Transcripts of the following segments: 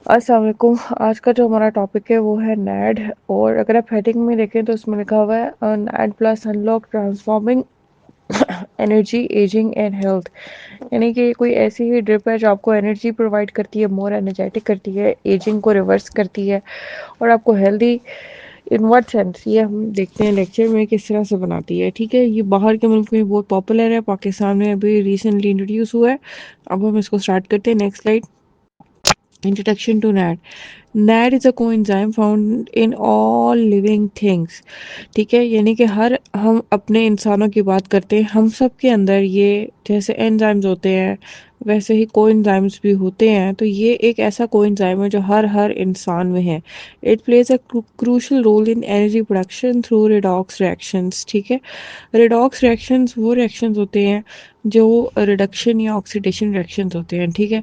अस्सलाम वालेकुम। आज का जो हमारा टॉपिक है वो है नैड। और अगर आप हेडिंग में देखें तो उसमें लिखा हुआ है NAD plus unlock transforming energy ageing and health. यानी कि कोई ऐसी ही ड्रिप है जो आपको एनर्जी प्रोवाइड करती है, मोर एनर्जेटिक करती है, एजिंग को रिवर्स करती है और आपको हेल्दी इन व्हाट सेंस ये हम देखते हैं लेक्चर में किस तरह से बनाती है। ठीक है, ये बाहर के मुल्क में बहुत पॉपुलर है, पाकिस्तान में अभी रिसेंटली इंट्रोड्यूस हुआ है। अब हम इसको स्टार्ट करते हैं। Next slide. Introduction to NAD. NAD is a coenzyme found in all living things. ठीक है, यानी कि हर हम अपने इंसानों की बात करते हैं, हम सब के अंदर ये जैसे एंजाइम्स होते हैं वैसे ही कोएंजाइम्स भी होते हैं। तो ये एक ऐसा कोएंजाइम है जो हर हर इंसान में है। It plays a crucial role in energy production through redox reactions. ठीक है, रिडॉक्स रिएक्शंस वो रिएक्शंस होते हैं जो रिडक्शन या ऑक्सीडेशन रिएक्शंस होते हैं। ठीक है,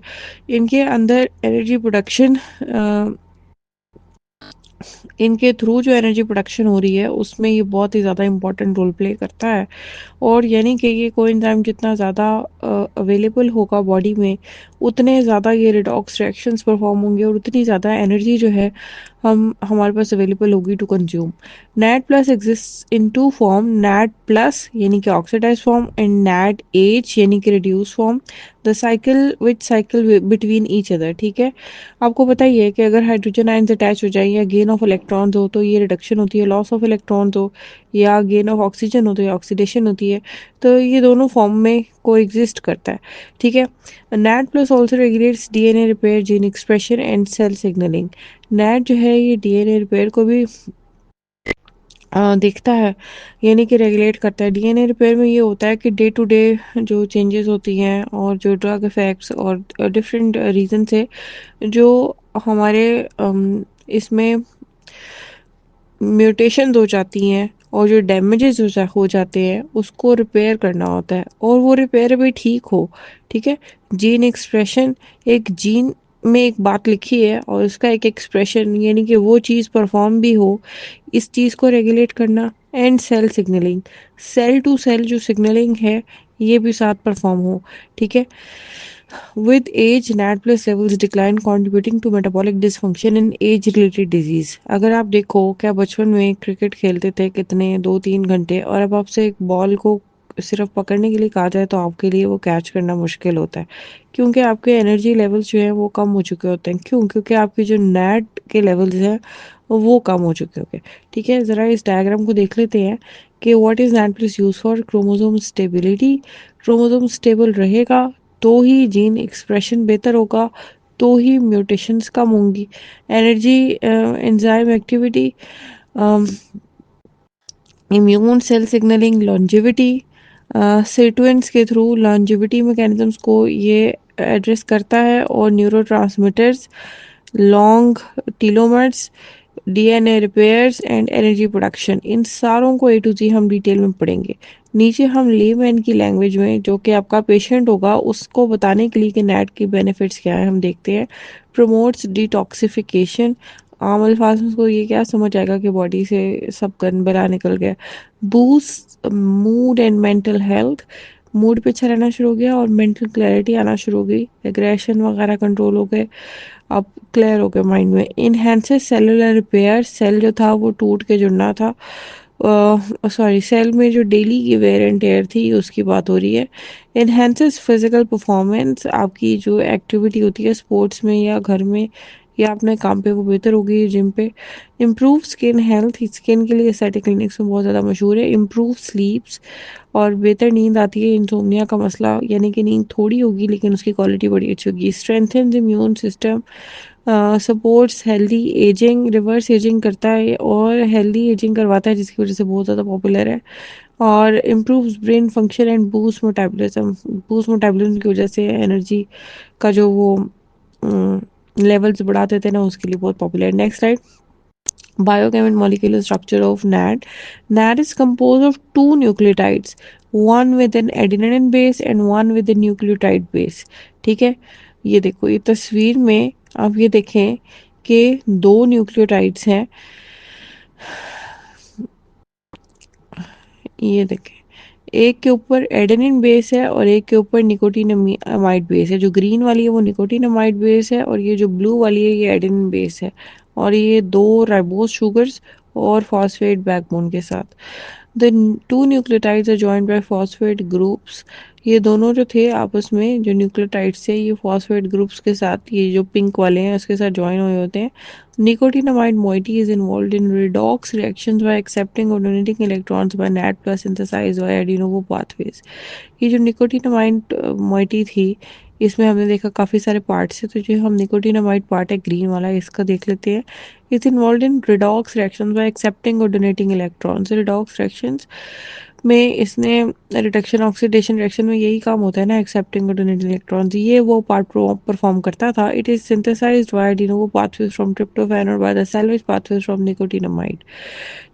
इनके अंदर एनर्जी प्रोडक्शन इनके थ्रू जो एनर्जी प्रोडक्शन हो रही है उसमें ये बहुत ही ज़्यादा इंपॉर्टेंट रोल प्ले करता है। और यानी कि ये कोएंजाइम जितना ज़्यादा अवेलेबल होगा बॉडी में उतने ज़्यादा ये रिडॉक्स रिएक्शंस परफॉर्म होंगे और उतनी ज़्यादा एनर्जी जो है हम हमारे पास अवेलेबल होगी to consume. NAD plus exist in two form, NAD plus यानी कि oxidise form and NAD H यानी कि reduce form. The cycle which cycle between each other. ठीक है, आपको पता ही है कि अगर हाइड्रोजन आयंस अटैच हो जाए या गेन ऑफ इलेक्ट्रॉन्स हो तो ये रिडक्शन होती है, लॉस ऑफ इलेक्ट्रॉन्स हो या गेन ऑफ ऑक्सीजन हो तो ये ऑक्सीडेशन होती है। तो ये दोनों फॉर्म में को एग्जिस्ट करता है। ठीक है, NAD plus also regulates DNA repair, gene expression and cell signalling. NAD जो है ये डीएनए रिपेयर को भी देखता है, यानी कि रेगुलेट करता है। डीएनए रिपेयर में ये होता है कि डे टू डे जो चेंजेस होती हैं और जो ड्रग इफेक्ट्स और डिफरेंट रीजन से जो हमारे इसमें म्यूटेशंस हो जाती हैं और जो डैमेजेस हो जाते हैं उसको रिपेयर करना होता है और वो रिपेयर भी ठीक हो। ठीक है, जीन एक्सप्रेशन, एक जीन में एक बात लिखी है और उसका एक एक्सप्रेशन यानी कि वो चीज़ परफॉर्म भी हो, इस चीज़ को रेगुलेट करना। And cell signalling, cell to cell जो सिग्नलिंग है ये भी साथ परफॉर्म हो। ठीक है, with age NAD plus levels decline contributing to metabolic dysfunction in age related disease। अगर आप देखो क्या बचपन में क्रिकेट खेलते थे कितने 2-3 घंटे और अब आपसे एक बॉल को सिर्फ पकड़ने के लिए कहा जाए तो आपके लिए वो कैच करना मुश्किल होता है, क्योंकि आपके एनर्जी लेवल्स जो हैं वो कम हो चुके होते हैं। क्यों? क्योंकि आपकी जो नैड के लेवल्स हैं वो कम हो चुके होंगे। ठीक है, ज़रा इस डायग्राम को देख लेते हैं कि what is NAD plus use for. Chromosome stability, chromosome stable रहेगा तो ही जीन एक्सप्रेशन बेहतर होगा, तो ही म्यूटेशंस कम होंगी। Energy enzyme activity, immune cell signaling, longevity, sirtuins के थ्रू लॉन्जेविटी मैकेनिज्म्स को ये एड्रेस करता है और neurotransmitters, long telomeres, DNA repairs and energy production, इन सारों को ए टू जी हम डिटेल में पढ़ेंगे। नीचे हम लेमैन की लैंग्वेज में जो कि आपका पेशेंट होगा उसको बताने के लिए कि नैट की बेनिफिट्स क्या है हम देखते हैं। प्रमोट्स डिटॉक्सिफिकेशन, आम अल्फाज में उसको ये क्या समझ आएगा कि बॉडी से सब गंद बला निकल गया। Boost mood and mental health, mood पे अच्छा रहना शुरू हो गया और मेंटल क्लैरिटी आना शुरू हो गई, एग्रेशन वगैरह कंट्रोल हो गए, अब क्लियर हो गया माइंड में। इनहेंसेस सेलुलर रिपेयर, सेल जो था वो टूट के जुड़ना था, सॉरी सेल में जो डेली की वेयर एंड टेयर थी उसकी बात हो रही है। इनहेंसेस फिजिकल परफॉर्मेंस, आपकी जो एक्टिविटी होती है स्पोर्ट्स में या घर में या अपने काम पे वो बेहतर होगी जिम पे। इम्प्रूव स्किन हेल्थ, स्किन के लिए एस्थेटिक क्लिनिक्स में बहुत ज़्यादा मशहूर है। इम्प्रूव स्लीप्स, और बेहतर नींद आती है। इंसोम्निया का मसला यानी कि नींद थोड़ी होगी लेकिन उसकी क्वालिटी बड़ी अच्छी होगी। Strengthens immune system, supports healthy ageing, reverse ageing करता है और हेल्दी एजिंग करवाता है जिसकी वजह से बहुत ज़्यादा पॉपुलर है। और improves brain function and boost metabolism, boost metabolism की वजह से एनर्जी का जो वो लेवल्स बढ़ा देते हैं ना उसके लिए बहुत पॉपुलर है। Next slide. Biochem and molecular structure of NAD. NAD is composed of two nucleotides, one with an adenine base and one with a nucleotide base। ठीक है, ये देखो ये तस्वीर में आप ये देखें कि दो न्यूक्लियोटाइड्स हैं, ये देखें एक के ऊपर एडेनिन बेस है और एक के ऊपर निकोटीनामाइड बेस है। जो ग्रीन वाली है वो निकोटीनामाइड बेस है और ये जो ब्लू वाली है ये एडेनिन बेस है। और ये दो राइबोस शुगर्स और फॉस्फेट बैकबोन के साथ। The two nucleotides are joined by phosphate groups. ये दोनों जो थे आपस में, जो न्यूक्लियोटाइड्स थे, ये फॉस्फेट ग्रुप्स के साथ, ये जो पिंक वाले हैं उसके साथ ज्वाइन हुए होते हैं। Nicotinamide moiety is involved in redox reactions by accepting or donating electrons by NAD plus synthesized via de novo pathways। ये जो निकोटिनामाइड moiety थी, इसमें हमने देखा काफ़ी सारे पार्ट्स है। तो जो हम निकोटिनामाइड पार्ट है ग्रीन वाला, इसका देख लेते हैं। It's involve in redox reactions bye accepting और डोनेटिंग इलेक्ट्रॉन्स। रिडॉक्स रिएक्शंस में इसने रिडक्शन ऑक्सीडेशन रिएक्शन में यही काम होता है ना, एक्सेप्टिंग और डोनेटिंग इलेक्ट्रॉन्स, ये वो पार्ट परफॉर्म करता था। It is synthesised by de novo pathways from tryptophan और by the salvage pathways from nicotinamide.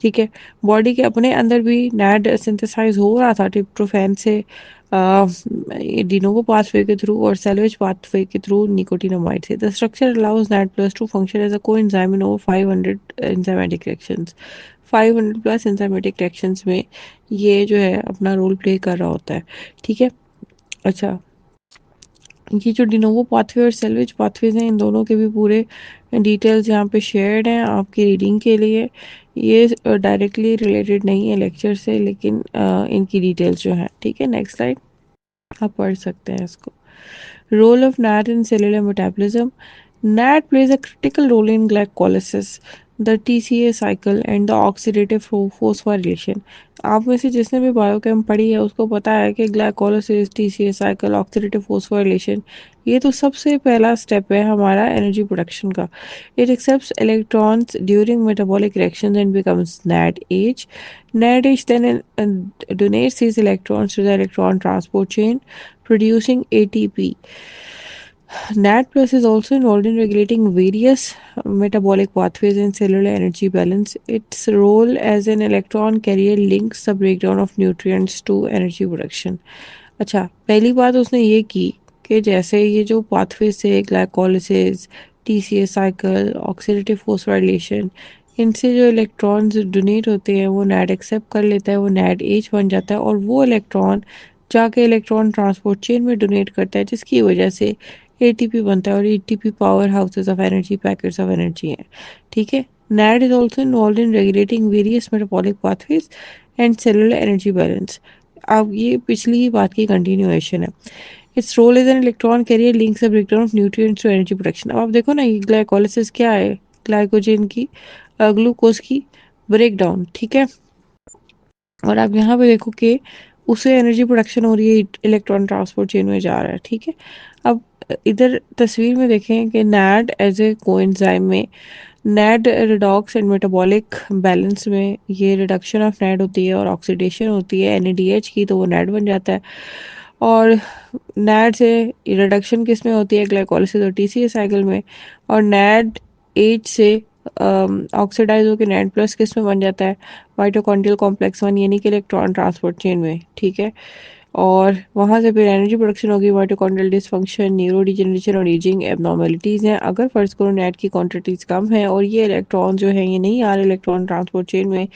ठीक है, बॉडी के अपने अंदर भी नैड सिंथेसाइज हो रहा था ट्रिप्टोफैन से, डिनोवो पाथवे के थ्रू और सैल्वेज पाथवे के थ्रू निकोटिनामाइड से। The structure allows NAD plus to function as a coenzyme in over 500 enzymatic reactions. 500 plus enzymatic reactions में ये जो है अपना रोल प्ले कर रहा होता है। ठीक है, अच्छा, ये जो डिनोवो पाथवे और सैल्वेज पाथवेज हैं, इन दोनों के भी पूरे डिटेल्स यहाँ पे शेयर्ड हैं आपकी रीडिंग के लिए। ये डायरेक्टली रिलेटेड नहीं है लेक्चर से, लेकिन इनकी डिटेल्स जो हैं, ठीक है। नेक्स्ट स्लाइड, आप पढ़ सकते हैं इसको। Role of NAD in cellular metabolism. NAD plays a critical role in glycolysis, the TCA cycle and the oxidative phosphorylation। आप में से जिसने भी बायोकेम पढ़ी है उसको पता है कि glycolysis, TCA cycle, oxidative phosphorylation, ये तो सबसे पहला स्टेप है हमारा एनर्जी प्रोडक्शन का। It accepts electrons during metabolic reactions and becomes NADH। NADH then donates these electrons to the electron transport chain, producing ATP। NAD plus is also involved in regulating various metabolic pathways and cellular energy balance. Its role as an electron carrier links the breakdown of nutrients to energy production। अच्छा, पहली बात उसने ये की कि जैसे ये जो पाथवेज थे, glycolysis, TCA cycle, oxidative phosphorylation, इनसे जो इलेक्ट्रॉन्स डोनेट होते हैं वो नैड एक्सेप्ट कर लेता है, वो नैड एच बन जाता है और वो इलेक्ट्रॉन जाके इलेक्ट्रॉन ट्रांसपोर्ट चेन में डोनेट करता है, जिसकी वजह से एटीपी बनता है। और ATP power houses of energy, packets of energy हैं। ठीक है, NAD is also involved in regulating various metabolic pathways and cellular energy balance। अब ये पिछली ही बात की कंटिन्यूएशन है। It's role as an electron carrier links the breakdown of nutrients to energy production. अब आप देखो ना, ये ग्लाइकोलिसिस क्या है, ग्लाइकोजन की, ग्लूकोज की ब्रेकडाउन। ठीक है, और आप यहाँ पे देखो कि उसे एनर्जी प्रोडक्शन हो रही है, इलेक्ट्रॉन ट्रांसपोर्ट चेन में जा रहा है। ठीक है, अब इधर तस्वीर में देखें कि नैड एज ए कोएंजाइम में, NAD redox and metabolic balance में ये रिडक्शन ऑफ नैड होती है और ऑक्सीडेशन होती है NADH की, तो वो नैड बन जाता है। और नैड से रिडक्शन किस में होती है, ग्लाइकोलिसिस और टीसीए साइकिल में। और नैड एच से ऑक्सीडाइज होकर नैड प्लस किस में बन जाता है, माइटोकॉन्ड्रियल कॉम्प्लेक्स 1 यानी कि इलेक्ट्रॉन ट्रांसपोर्ट चेन में। ठीक है, और वहाँ से फिर एनर्जी प्रोडक्शन होगी, माइटोकॉन्ड्रियल डिसफंक्शन, न्यूरो डिजेनरेशन और एजिंग एबनॉर्मेलिटीज़ हैं। अगर फर्ज करो नेट की क्वांटिटीज़ कम है और ये इलेक्ट्रॉन जो है ये नहीं आ रहे इलेक्ट्रॉन ट्रांसपोर्ट चेन में,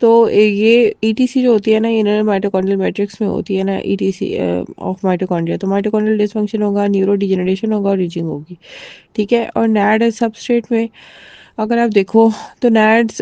तो ये ईटीसी जो होती है ना, इनर माइटोकॉन्ड्रियल मैट्रिक्स में होती है ना, ईटीसी ऑफ माइटोकॉन्ड्रिया, तो माइटोकॉन्ड्रियल डिसफंक्शन होगा, न्यूरो डिजेनरेशन होगा और एजिंग होगी। ठीक है, और नैड सबस्ट्रेट में अगर आप देखो तो नैड्स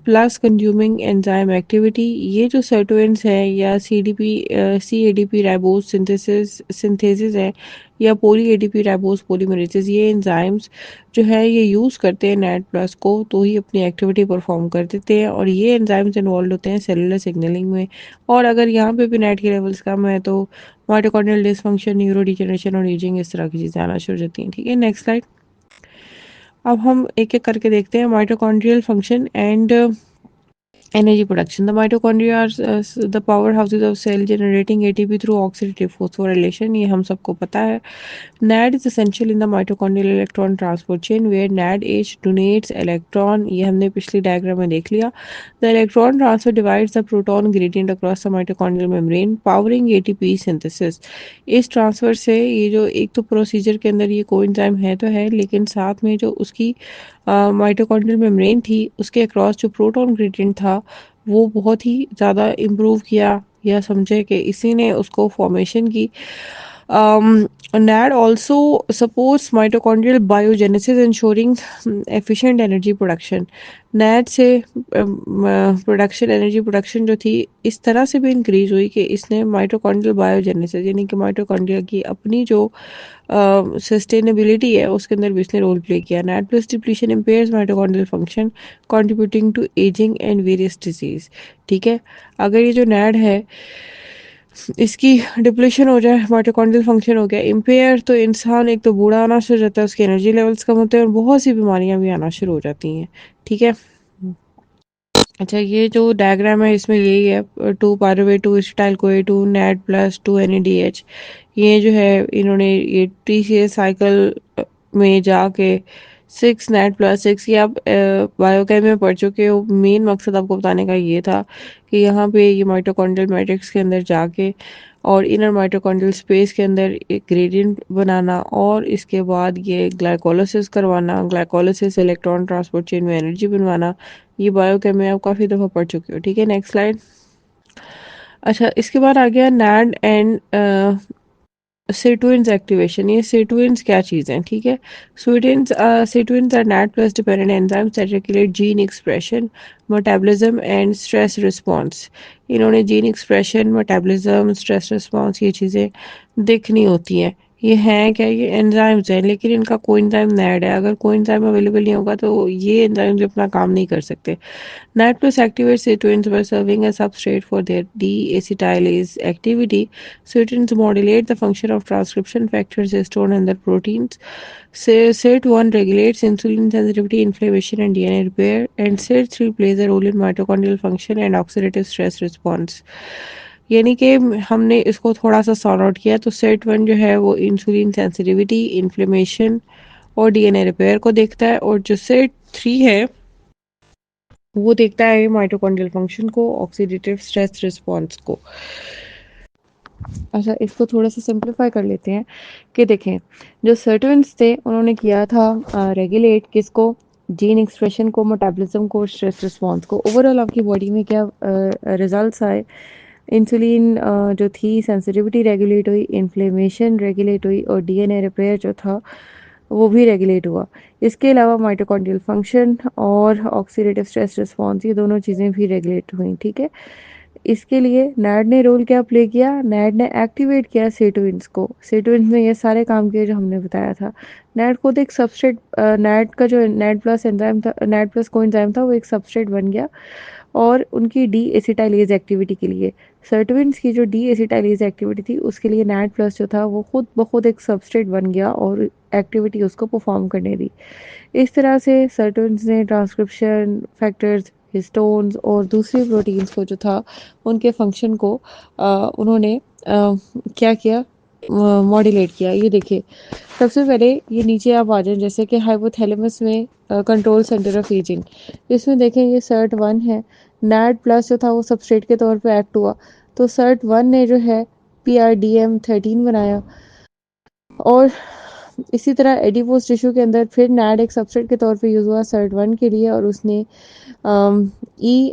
प्लस कंज्यूमिंग एंजाइम एक्टिविटी, ये जो सर्टोइंस है या CADP राइबोज सिंथेसिस है या पोली ADP राइबोज पोलीमरेसेस, ये एंजाइम्स जो है ये यूज़ करते हैं नैड प्लस को, तो ही अपनी एक्टिविटी परफॉर्म कर देते हैं। और ये एंजाइम्स इन्वॉल्व होते हैं सेलुलर सिग्नलिंग में। और अगर यहाँ पे भी नैड के लेवल्स कम है तो माइटोकॉन्ड्रियल डिसफंक्शन, न्यूरो डिजेनरेशन और एजिंग, इस तरह की चीज़ें आना शुरू हो जाती हैं। ठीक है, नेक्स्ट स्लाइड। अब हम एक एक करके देखते हैं mitochondrial function and energy production। The mitochondria are the powerhouses of cell generating ATP through oxidative phosphorylation, ये हम सबको पता है। NAD is essential in the mitochondrial electron transport chain where NADH donates electron, ये हमने पिछली डायग्राम में देख लिया। The electron transfer divides the proton gradient across the mitochondrial membrane powering ATP synthesis। इस ट्रांसफर से ये जो एक तो प्रोसीजर के अंदर ये कोएंजाइम है तो है, लेकिन साथ में जो उसकी माइटोकॉन्ड्रियल मेम्ब्रेन थी उसके अक्रॉस जो प्रोटॉन ग्रेडियंट था वो बहुत ही ज़्यादा इम्प्रूव किया या समझे कि इसी ने उसको फॉर्मेशन की। NAD also supports mitochondrial biogenesis, ensuring efficient energy production. NAD से प्रोडक्शन एनर्जी प्रोडक्शन जो थी इस तरह से भी इंक्रीज हुई कि इसने माइटोकॉन्ड्रियल बायोजेनेसिस यानी कि माइटोकॉन्ड्रिया की अपनी जो सस्टेनेबिलिटी है उसके अंदर भी इसने रोल प्ले किया। NAD plus depletion impairs mitochondrial function contributing to aging and various disease. ठीक है, अगर ये जो NAD है इसकी डिप्लीशन हो जाए, माइटोकॉन्ड्रियल फंक्शन हो गया इम्पेयर, तो इंसान एक तो बूढ़ा आना शुरू हो जाता है, उसकी एनर्जी लेवल्स कम होते हैं और बहुत सी बीमारियां भी आना शुरू हो जाती हैं। ठीक है, अच्छा ये जो डायग्राम है इसमें यही है, 2 पायरुवेट 2 एसिटाइल-CoA 2 NAD प्लस 2 NADH। ये जो है इन्होंने ये TCA साइकिल में जाके 6 NAD+6, ये आप बायोकेम में पढ़ चुके हो। मेन मकसद आपको बताने का ये था कि यहाँ पे ये माइटोकॉन्ड्रियल मैट्रिक्स के अंदर जाके और इनर माइटोकॉन्ड्रियल स्पेस के अंदर एक ग्रेडियंट बनाना और इसके बाद ये ग्लाइकोलिसिस करवाना, ग्लाइकोलिसिस इलेक्ट्रॉन ट्रांसपोर्ट चेन में एनर्जी बनवाना। ये बायोकेम में आप काफ़ी दफ़ा पढ़ चुके हो। ठीक है, नेक्स्ट स्लाइड। अच्छा इसके बाद आ गया NAD एंड सिटुइन्स एक्टिवेशन। ये सिटुइन्स क्या चीज़ हैं? ठीक है, sirtuins are NAD plus dependent enzymes that regulate gene expression, metabolism and stress response. इन्होंने gene expression, metabolism, stress response ये चीज़ें देखनी होती हैं। ये हैं क्या? ये एंजाइम्स हैं, लेकिन इनका कोएंजाइम NAD है। अगर कोएंजाइम अवेलेबल नहीं होगा तो ये एंजाइम्स अपना काम नहीं कर सकते। NAD+ activates sirtuins by serving as substrate for their deacetylase activity. Sirtuins modulate the function of transcription factors stored in the proteins. SIRT1 regulates insulin sensitivity, inflammation, and DNA repair, and SIRT3 plays a role in mitochondrial function and oxidative stress response. यानी कि हमने इसको थोड़ा सा sort out किया तो SIRT1 जो है वो इंसुलिन सेंसिटिविटी, इन्फ्लेमेशन और DNA रिपेयर को देखता है, और जो SIRT3 है वो देखता है माइटोकॉन्ड्रियल फंक्शन को, ऑक्सीडेटिव स्ट्रेस रिस्पॉन्स को। अच्छा इसको थोड़ा सा सिंप्लीफाई कर लेते हैं कि देखें, जो सर्टेन्स थे उन्होंने किया था रेगुलेट किसको, जीन एक्सप्रेशन को, मेटाबॉलिज्म को, स्ट्रेस रिस्पॉन्स को। ओवरऑल आपकी बॉडी में क्या रिजल्ट्स आए, इंसुलिन जो थी सेंसिटिविटी रेगुलेट हुई, इन्फ्लेमेशन रेगुलेट हुई और डीएनए रिपेयर जो था वो भी रेगुलेट हुआ। इसके अलावा माइटोकॉन्ड्रियल फंक्शन और ऑक्सीडेटिव स्ट्रेस रिस्पॉन्स ये दोनों चीज़ें भी रेगुलेट हुई। ठीक है, इसके लिए नैड ने रोल क्या प्ले किया, नैड ने एक्टिवेट किया सेटोइंस को। सेटोइंस ने ये सारे काम किए जो हमने बताया था। नैड खुद एक सबस्ट्रेट, नैड का जो नैड प्लस एंजाइम था, नैड प्लस कोएंजाइम था, वो एक सबस्ट्रेट बन गया और उनकी डी एसिटाइलेज एक्टिविटी के लिए, सर्टविन्स की जो डी एसिटाइलेज एक्टिविटी थी उसके लिए नैड प्लस जो था वो खुद ब खुद एक सबस्ट्रेट बन गया और एक्टिविटी उसको परफॉर्म करने दी। इस तरह से सर्टविन्स ने ट्रांसक्रिप्शन फैक्टर्स, हिस्टोन्स और दूसरी प्रोटीन्स को जो था उनके फंक्शन को उन्होंने क्या किया, मॉड्यूलेट किया। ये देखिए सबसे पहले ये नीचे आप आ जाएं, जैसे कि हाइपोथैलेमस में कंट्रोल सेंटर ऑफ एजिंग, इसमें देखें ये SIRT1 है, नैड प्लस जो था वो सबस्ट्रेट के तौर पे एक्ट हुआ, तो SIRT1 ने जो है PRDM13 बनाया। और इसी तरह एडिपोज टिश्यू के अंदर फिर नैड एक सबस्ट्रेट के तौर पे यूज़ हुआ SIRT1 के लिए, और उसने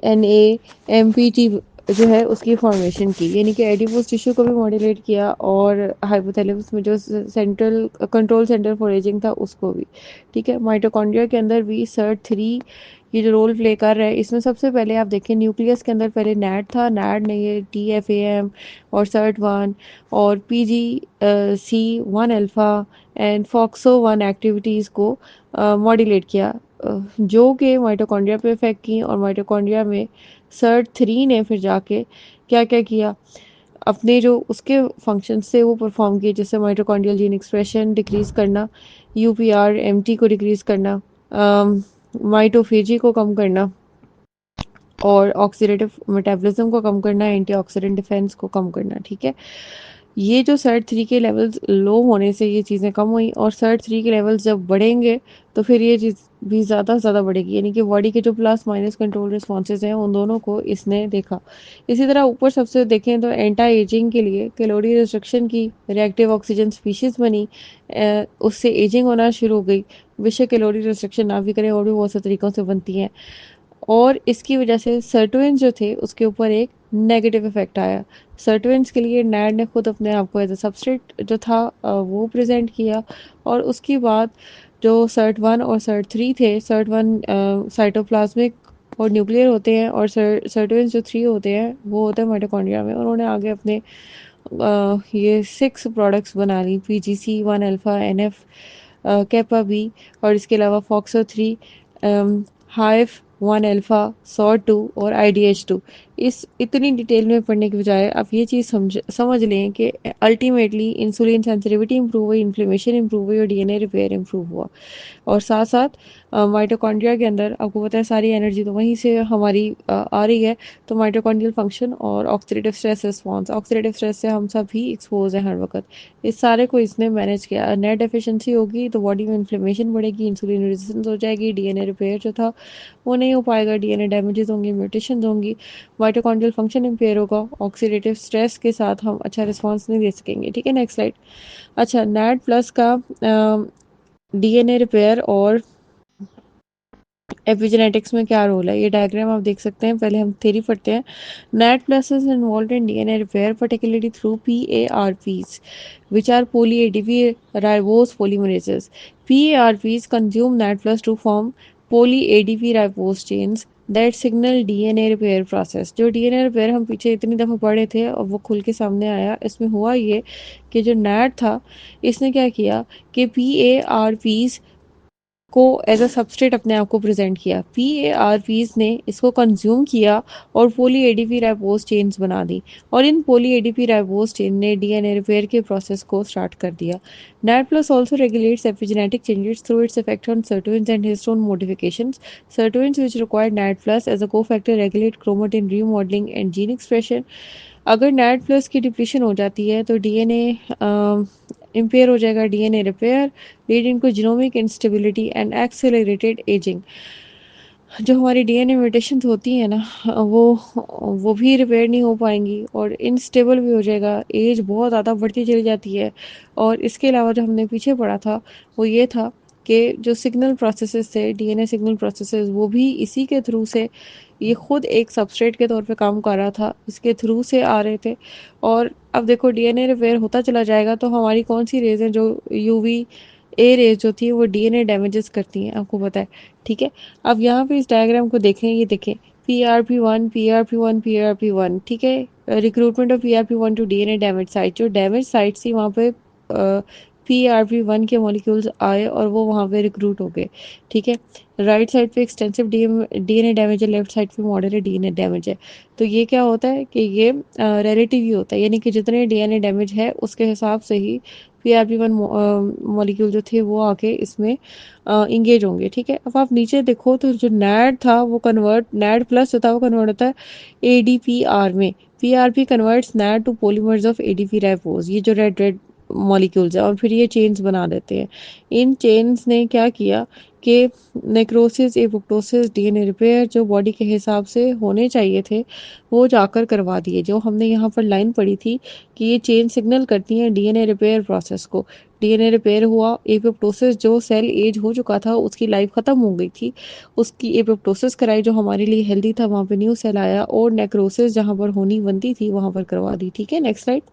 ENAMPT जो है उसकी फॉर्मेशन की, यानी कि एडिपोज टिश्यू को भी मॉड्यूलेट किया और हाइपोथैलेमस में जो central control centre for ageing था उसको भी। ठीक है, माइटोकॉन्ड्रिया के अंदर भी SIRT3 ये जो रोल प्ले कर रहा है, इसमें सबसे पहले आप देखें न्यूक्लियस के अंदर पहले नैड था, नैड ने ये TFAM और SIRT1 और PGC1 alpha and FOXO1 activities को मॉड्यूलेट किया, जो कि माइटोकॉन्ड्रिया पे इफेक्ट की, और माइटोकॉन्ड्रिया में SIRT3 ने फिर जाके क्या क्या किया, अपने जो उसके फंक्शन से वो परफॉर्म किए, जैसे माइटोकॉन्ड्रियल जीन एक्सप्रेशन डिक्रीज करना, UPR-MT को डिक्रीज करना, माइटोफेजी को कम करना और ऑक्सीडेटिव मेटाबॉलिज्म को कम करना, एंटीऑक्सीडेंट डिफेंस को कम करना। ठीक है, ये जो SIRT3 के लेवल्स लो होने से ये चीज़ें कम हुई, और SIRT3 के लेवल्स जब बढ़ेंगे तो फिर ये चीज़ भी ज़्यादा से ज़्यादा बढ़ेगी, यानी कि बॉडी के जो प्लस माइनस कंट्रोल रिस्पॉन्सेज हैं उन दोनों को इसने देखा। इसी तरह ऊपर सबसे देखें तो एंटी एजिंग के लिए कैलोरी रिस्ट्रिक्शन की, रिएक्टिव ऑक्सीजन स्पीशीज़ बनी, उससे एजिंग होना शुरू हो गई। बेशक कैलोरी रिस्ट्रिक्शन ना भी करें और भी बहुत से तरीक़ों से बनती हैं। और इसकी वजह से सर्टुइन्स जो थे उसके ऊपर एक नेगेटिव इफेक्ट आया। सर्टुइन्स के लिए नैड ने खुद अपने आप को एज अ सबस्ट्रेट जो था वो प्रेजेंट किया। और उसके बाद जो सर्ट वन और सर्ट थ्री थे, सर्ट वन साइटोप्लाज्मिक और न्यूक्लियर होते हैं, और सर्टुइन्स जो थ्री होते हैं वो होते हैं माइटोकॉन्ड्रिया में। उन्होंने आगे अपने ये 6 प्रोडक्ट्स बना ली, PGC one alpha, NF, kappa B, और इसके अलावा FOXO three, HIF one alpha, सॉ टू और आईडीएच टू। इस इतनी डिटेल में पढ़ने के बजाय आप ये चीज़ समझ लें कि अल्टीमेटली इंसुलिन सेंसिटिविटी इंप्रूव हुई, इन्फ्लेमेशन इंप्रूव हुई और डीएनए रिपेयर इंप्रूव हुआ। और साथ साथ माइटोकॉन्ड्रिया के अंदर आपको पता है सारी एनर्जी तो वहीं से हमारी आ रही है। तो माइटोकॉन्ड्रियल फंक्शन और oxidative stress response, oxidative stress से हम सब ही एक्सपोज हैं हर वक्त। इस सारे को इसने मैनेज किया। नेट डेफिशिएंसी होगी तो बॉडी में इन्फ्लेमेशन बढ़ेगी, इंसुलिन रेजिस्टेंस हो जाएगी, डीएनए रिपेयर जो था वो नहीं हो पाएगा, डीएनए डैमेजेस होंगे, म्यूटेशंस होंगी, माइटोकॉन्ड्रियल फंक्शन इम्पेयर होगा, ऑक्सीडेटिव स्ट्रेस के साथ हम अच्छा रिस्पॉन्स नहीं दे सकेंगे। ठीक है, नेक्स्ट स्लाइड। अच्छा, नेट प्लस का डीएनए रिपेयर और एपिजेनेटिक्स में क्या रोल है, ये डायग्राम आप देख सकते हैं। पहले हम थ्योरी पढ़ते हैं। NAD plus is involved in DNA repair particularly through PARPs which are poly-ADP ribose polymerases. PARPs consume NAD+ to form poly-ADP ribose chains that signal DNA repair process. जो DNA repair हम पीछे इतनी दफ़ा पढ़े थे और वो खुल के सामने आया, इसमें हुआ ये कि जो NAD था इसने क्या किया कि PARPs को एज अ सबस्ट्रेट अपने आप को प्रेजेंट किया। पीएआरपीज ने इसको कंज्यूम किया और पोली एडीपी राइबोस चेन्स बना दी, और इन पोली एडीपी राइबोस चेन ने डीएनए रिपेयर के प्रोसेस को स्टार्ट कर दिया। NAD+ also regulates epigenetic changes through its effect on sirtuins and histone modifications. Sirtuins which require NAD+ as a cofactor regulate chromatin remodeling and gene expression. अगर NAD+ की depletion हो जाती है तो डीएनए इम्पेयर हो जाएगा, DNA repair leading to genomic instability and accelerated aging. जो हमारी डीएनए म्यूटेशंस होती हैं ना, वो भी रिपेयर नहीं हो पाएंगी और इनस्टेबल भी हो जाएगा, एज बहुत ज़्यादा बढ़ती चली जाती है। और इसके अलावा जो हमने पीछे पढ़ा था वो ये था कि जो सिग्नल प्रोसेसेस थे, डीएनए सिग्नल प्रोसेसेस, वो भी इसी के थ्रू से, ये खुद एक सबस्ट्रेट के तौर पे काम कर रहा था, इसके थ्रू से आ रहे थे। और अब देखो डीएनए रिपेयर होता चला जाएगा तो हमारी कौन सी रेज हैं जो यूवी ए रेज जो थी वो डीएनए डैमेजेस करती हैं, आपको पता है। ठीक है, अब यहाँ पे इस डायग्राम को देखें, ये देखें PRP1 PRP1 PRP1। ठीक है, recruitment of PRP1 to DNA damage site, जो डैमेज साइट थी वहाँ पे PRP1 के मॉलिक्यूल्स आए और वो वहाँ पे रिक्रूट हो गए। ठीक है, राइट साइड पे एक्सटेंसिव डीएनए डैमेज है, लेफ्ट साइड पे मॉडरेट डीएनए डैमेज है। तो ये क्या होता है कि ये रिलेटिव ही होता है, यानी कि जितने डीएनए डैमेज है उसके हिसाब से ही PRP1 मॉलिक्यूल जो थे वो आके इसमें इंगेज होंगे। ठीक है, अब आप नीचे देखो तो जो नैड था वो कन्वर्ट, NAD+ जो था वो कन्वर्ट होता है ADPR में। PRP converts NAD to polymers of ADP ribose, ये जो रेड रेड मॉलिक्यूल्स है, और फिर ये चेन्स बना देते हैं। इन चेन्स ने क्या किया कि नेक्रोसिस, एपोप्टोसिस, डीएनए रिपेयर जो बॉडी के हिसाब से होने चाहिए थे वो जाकर करवा दिए। जो हमने यहाँ पर लाइन पढ़ी थी कि ये चेन सिग्नल करती हैं डीएनए रिपेयर प्रोसेस को। डीएनए रिपेयर हुआ, एपोप्टोसिस, जो सेल एज हो चुका था उसकी लाइफ खत्म हो गई थी, उसकी एपोप्टोसिस कराई जो हमारे लिए हेल्दी था, वहाँ पे न्यू सेल आया, और नेक्रोसिस जहाँ पर होनी बनती थी वहाँ पर करवा दी। ठीक है, next slide.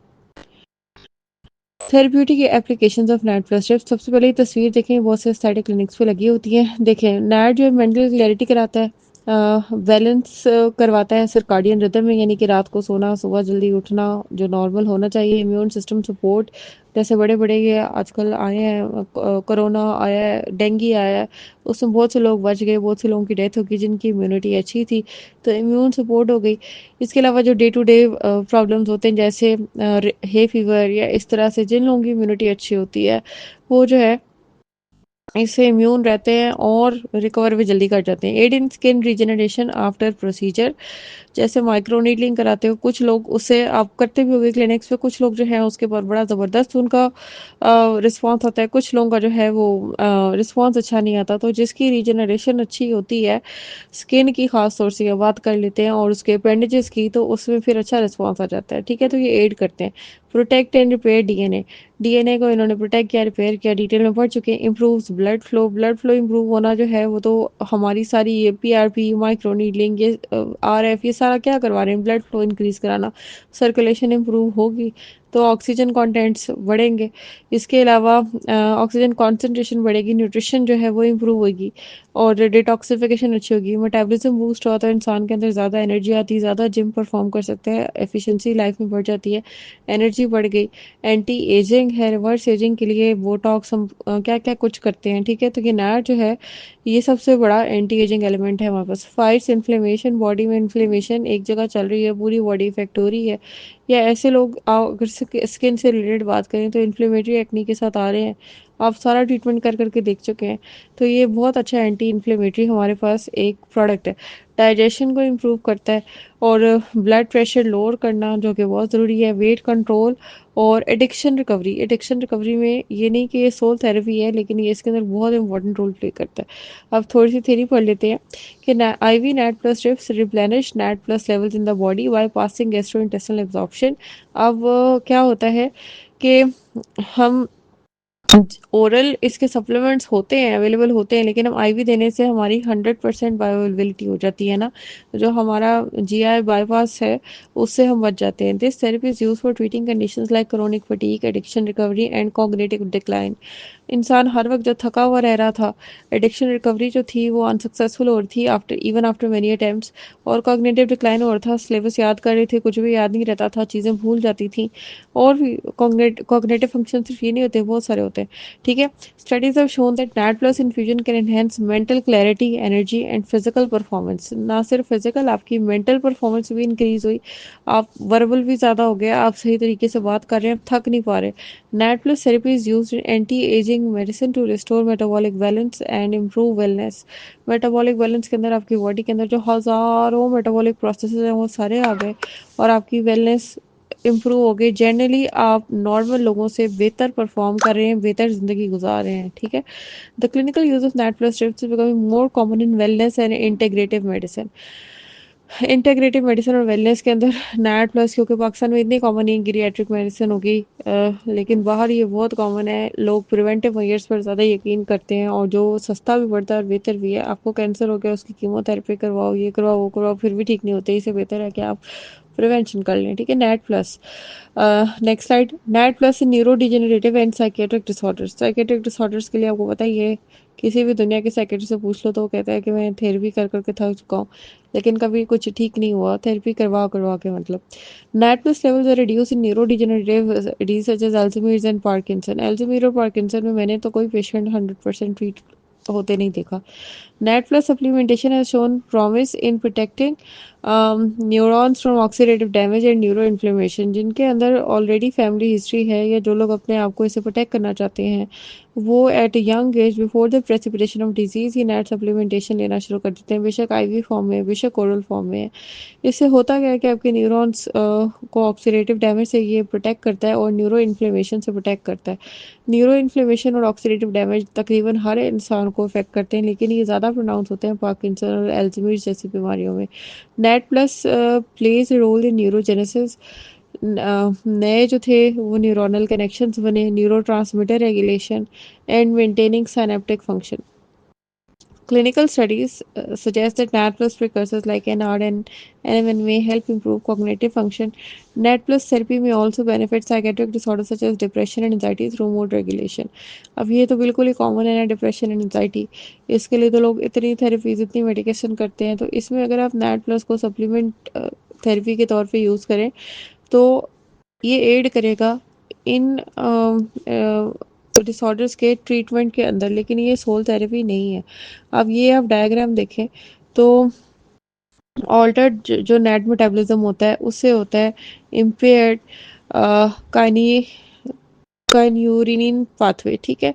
Therapeutic applications of NAD plus strips. सबसे पहले ये तस्वीर देखें, बहुत से एस्थेटिक क्लिनिक्स पे लगी होती है। देखें, नैड जो है मेंटल क्लैरिटी कराता है, बैलेंस करवाता है सर्काडियन रिदम में, यानी कि रात को सोना, सुबह जल्दी उठना जो नॉर्मल होना चाहिए। इम्यून सिस्टम सपोर्ट, जैसे बड़े बड़े ये आजकल आए हैं, कोरोना आया है, डेंगू आया है, उसमें बहुत से लोग बच गए, बहुत से लोगों की डेथ हो गई जिनकी इम्यूनिटी अच्छी थी, तो इम्यून सपोर्ट हो गई। इसके अलावा जो डे टू डे प्रॉब्लम्स होते हैं जैसे हे फीवर या इस तरह से, जिन लोगों की इम्यूनिटी अच्छी होती है वो जो है इससे इम्यून रहते हैं और रिकवर भी जल्दी कर जाते हैं। एड इन स्किन रीजनरेशन आफ्टर प्रोसीजर, जैसे माइक्रोनीडलिंग कराते हो कुछ लोग, उससे आप करते भी होगे क्लिनिक्स पे, कुछ लोग जो है उसके ऊपर बड़ा ज़बरदस्त उनका रिस्पॉन्स आता है, कुछ लोगों का जो है वो रिस्पॉन्स अच्छा नहीं आता। तो जिसकी रीजनरेशन अच्छी होती है स्किन की, खास तौर से बात कर लेते हैं, और उसके अपेंडेजेस की, तो उसमें फिर अच्छा रिस्पॉन्स आ जाता है। ठीक है, तो ये एड करते हैं। Protect and repair DNA, DNA को इन्होंने प्रोटेक्ट किया, रिपेयर किया, डिटेल में पढ़ चुके हैं। Improves blood flow, blood flow improve होना जो है वो तो हमारी सारी ये पीआरपी, माइक्रो नीडलिंग, ये आरएफ, ये सारा क्या करवा रहे हैं, ब्लड फ्लो इंक्रीज कराना। सर्कुलेशन इम्प्रूव होगी तो ऑक्सीजन कंटेंट्स बढ़ेंगे। इसके अलावा ऑक्सीजन कॉन्सेंट्रेशन बढ़ेगी, न्यूट्रिशन जो है वो इम्प्रूव होगी और डिटॉक्सिफिकेशन अच्छी होगी, मेटाबॉलिज्म बूस्ट होता है, इंसान के अंदर ज़्यादा एनर्जी आती है, ज़्यादा जिम परफॉर्म कर सकते हैं, एफिशिएंसी लाइफ में बढ़ जाती है, एनर्जी बढ़ गई। एंटी एजिंग है, रिवर्स एजिंग के लिए बोटॉक्स हम क्या क्या कुछ करते हैं, ठीक है। तो ये नायर जो है ये सबसे बड़ा एंटी एजिंग एलिमेंट है हमारे पास। फाइट्स इन्फ्लेमेशन, बॉडी में इन्फ्लेमेशन एक जगह चल रही है, पूरी बॉडी इफेक्ट हो रही है, या ऐसे लोग अगर स्किन से रिलेटेड बात करें तो इन्फ्लेमेटरी एक्नी के साथ आ रहे हैं, आप सारा ट्रीटमेंट कर करके देख चुके हैं, तो ये बहुत अच्छा एंटी इन्फ्लेमेटरी हमारे पास एक प्रोडक्ट है। डाइजेशन को इम्प्रूव करता है और ब्लड प्रेशर लोअर करना जो कि बहुत ज़रूरी है, वेट कंट्रोल और एडिक्शन रिकवरी। एडिक्शन रिकवरी में ये नहीं कि ये सोल थेरेपी है, लेकिन ये इसके अंदर बहुत इंपॉर्टेंट रोल प्ले करता है। अब थोड़ी सी थ्योरी पढ़ लेते हैं कि IV NAD plus strips replenish NAD plus levels in the body by passing gastrointestinal absorption. अब क्या होता है कि हम ओरल इसके सप्लीमेंट्स होते हैं, अवेलेबल होते हैं, लेकिन हम आईवी देने से हमारी 100% बायोअवेलेबिलिटी हो जाती है ना, जो हमारा जीआई बाईपास है उससे हम बच जाते हैं। This therapy is use for treating conditions like chronic fatigue, addiction recovery and cognitive decline. इंसान हर वक्त जो थका हुआ रह रहा था, एडिक्शन रिकवरी जो थी वो अनसक्सेसफुल हो रही थी after even after many attempts, और कॉग्निटिव डिक्लाइन हो रहा था, सिलेबस याद कर रहे थे, कुछ भी याद नहीं रहता था, चीज़ें भूल जाती थी। और भी कॉग्निटिव फंक्शन सिर्फ ये नहीं होते, बहुत सारे होते हैं, ठीक है। Studies have shown that NAD plus infusion can enhance mental clarity, energy and physical performance. ना सिर्फ फिजिकल, आपकी मेंटल परफॉर्मेंस भी इंक्रीज हुई, आप वर्बल भी ज़्यादा हो गया, आप सही तरीके से बात कर रहे हैं, आप थक नहीं पा रहे। NAD plus therapy is used in anti-aging medicine to restore metabolic balance and improve wellness। metabolic balance के अंदर आपकी बॉडी के अंदर जो हज़ारों metabolic processes हैं वो सारे आ गए और आपकी wellness इम्प्रूव हो गई। जनरली आप नॉर्मल लोगों से बेहतर परफॉर्म कर रहे हैं, बेहतर ज़िंदगी गुजार रहे हैं, ठीक है। The clinical use of NAD plus strips is becoming more common in wellness and integrative medicine। Integrative medicine और वेलनेस के अंदर नैट प्लस, क्योंकि पाकिस्तान में इतनी कॉमन नहीं, गिरियाट्रिक मेडिसिन होगी, लेकिन बाहर ये बहुत कॉमन है। लोग प्रिवेंटिव मेजर्स पर ज़्यादा यकीन करते हैं और जो सस्ता भी पड़ता है और बेहतर भी है। आपको कैंसर हो गया, उसकी कीमोथेरेपी करवाओ, ये करवाओ, वो करवाओ, फिर भी ठीक नहीं होते, इससे बेहतर है कि आप प्रिवेंशन कर लें, ठीक है। NAD plus, next slide. NAD plus in neuro degenerative and psychiatric disorders. Psychiatric disorders के लिए आपको पता ही है, किसी भी दुनिया के साइकेट्रिस्ट से पूछ लो तो वो कहता है कि मैं थेरेपी कर करके थक चुका हूँ, लेकिन कभी कुछ ठीक नहीं हुआ, थेरेपी करवा करवा के मतलब। NAD plus levels are reduced in neurodegenerative disease such as Alzheimer's and Parkinson। Alzheimer's और पार्किंसन में मैंने तो कोई पेशेंट 100% ट्रीट होते नहीं देखा। NAD plus supplementation has shown promise in protecting neurons from oxidative damage and neuroinflammation। जिनके अंदर ऑलरेडी फैमिली हिस्ट्री है या जो लोग अपने आप को इसे प्रोटेक्ट करना चाहते हैं, वो eight young age before the precipitation of disease ये NAD सप्लीमेंटेशन लेना शुरू कर देते हैं, बेशक आईवी फॉर्म में, बेशक ओरल फॉर्म में। इससे होता क्या है कि आपके न्यूरॉन्स को ऑक्सीडेटिव डैमेज से ये प्रोटेक्ट करता है और न्यूरो इन्फ्लेमेशन से प्रोटेक्ट करता है। न्यूरो इन्फ्लेमेशन और ऑक्सीडेटिव डैमेज तकरीबन हर इंसान को अफेक्ट करते हैं, लेकिन ये ज़्यादा प्रोनाउंस होते हैं पार्किंसन और एल्ज़ाइमर्स जैसी बीमारियों में। NAD plus plays a role in neurogenesis. नए जो थे वो न्यूरोनल कनेक्शंस बने, neuro transmitter regulation and maintaining synaptic function. Clinical studies suggest that NAD plus precursors like NR and NMN may help improve cognitive function. NAD plus therapy may also benefit psychiatric disorders such as depression and anxiety through mood regulation। अब ये तो बिल्कुल ही common है ना, depression and anxiety, इसके लिए तो लोग इतनी थेरेपीज, इतनी मेडिकेशन करते हैं, तो इसमें अगर आप NAD प्लस को सप्लीमेंट थेरेपी के तौर पे यूज़ करें तो ये एड करेगा इन डिसऑर्डर्स के ट्रीटमेंट के अंदर, लेकिन ये सोल थेरेपी नहीं है। अब ये आप डायग्राम देखें तो ऑल्टर्ड जो नेट मेटाबॉलिज्म होता है उससे होता है इम्पेयर्ड काइनी काइन्यूरिनिन पाथवे, ठीक है।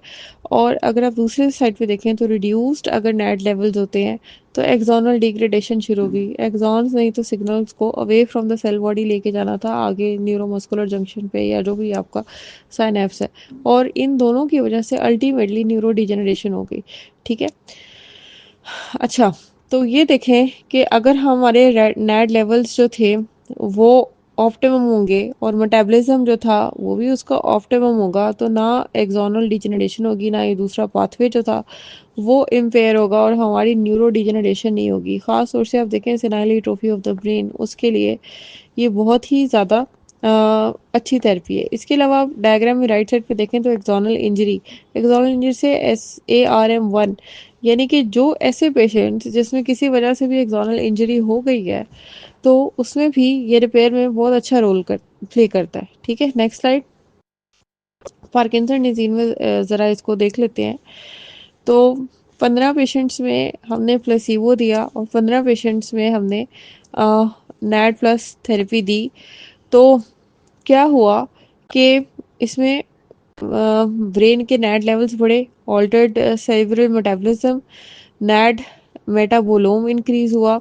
और अगर आप दूसरे साइड पे देखें तो रिड्यूस्ड अगर नेट लेवल्स होते हैं तो एक्सोनल डिग्रेडेशन शुरू होगी। एक्सॉन्स नहीं तो सिग्नल्स को away from the cell body लेके जाना था आगे न्यूरोमस्कुलर जंक्शन पे या जो भी आपका साइनेप्स है, और इन दोनों की वजह से अल्टीमेटली न्यूरो डिजेनरेशन हो गई, ठीक है। अच्छा, तो ये देखें कि अगर हमारे नेट लेवल्स जो थे वो ऑप्टिमम होंगे और मेटाबॉलिज्म जो था वो भी उसका ऑप्टिमम होगा, तो ना एक्सोनल डिजेनरेशन होगी, ना ये दूसरा पाथवे जो था वो इम्पेयर होगा और हमारी न्यूरो डिजेनरेशन नहीं होगी। ख़ास तौर से आप देखें senile atrophy of the brain, उसके लिए ये बहुत ही ज़्यादा अच्छी थेरेपी है। इसके अलावा आप डायग्राम में राइट साइड पे देखें तो एक्सोनल इंजरी से SARM1, यानी कि जो ऐसे पेशेंट्स जिसमें किसी वजह से भी एक्सोनल इंजरी हो गई है, तो उसमें भी ये रिपेयर में बहुत अच्छा रोल प्ले करता है। ठीक है, नेक्स्ट स्लाइड। पार्किंसन डिजीज में ज़रा इसको देख लेते हैं। तो 15 पेशेंट्स में हमने प्लेसिबो दिया और 15 पेशेंट्स में हमने नैड प्लस थेरेपी दी। तो क्या हुआ कि इसमें ब्रेन के नैड लेवल्स बढ़े, altered cerebral metabolism, NAD metabolome increase हुआ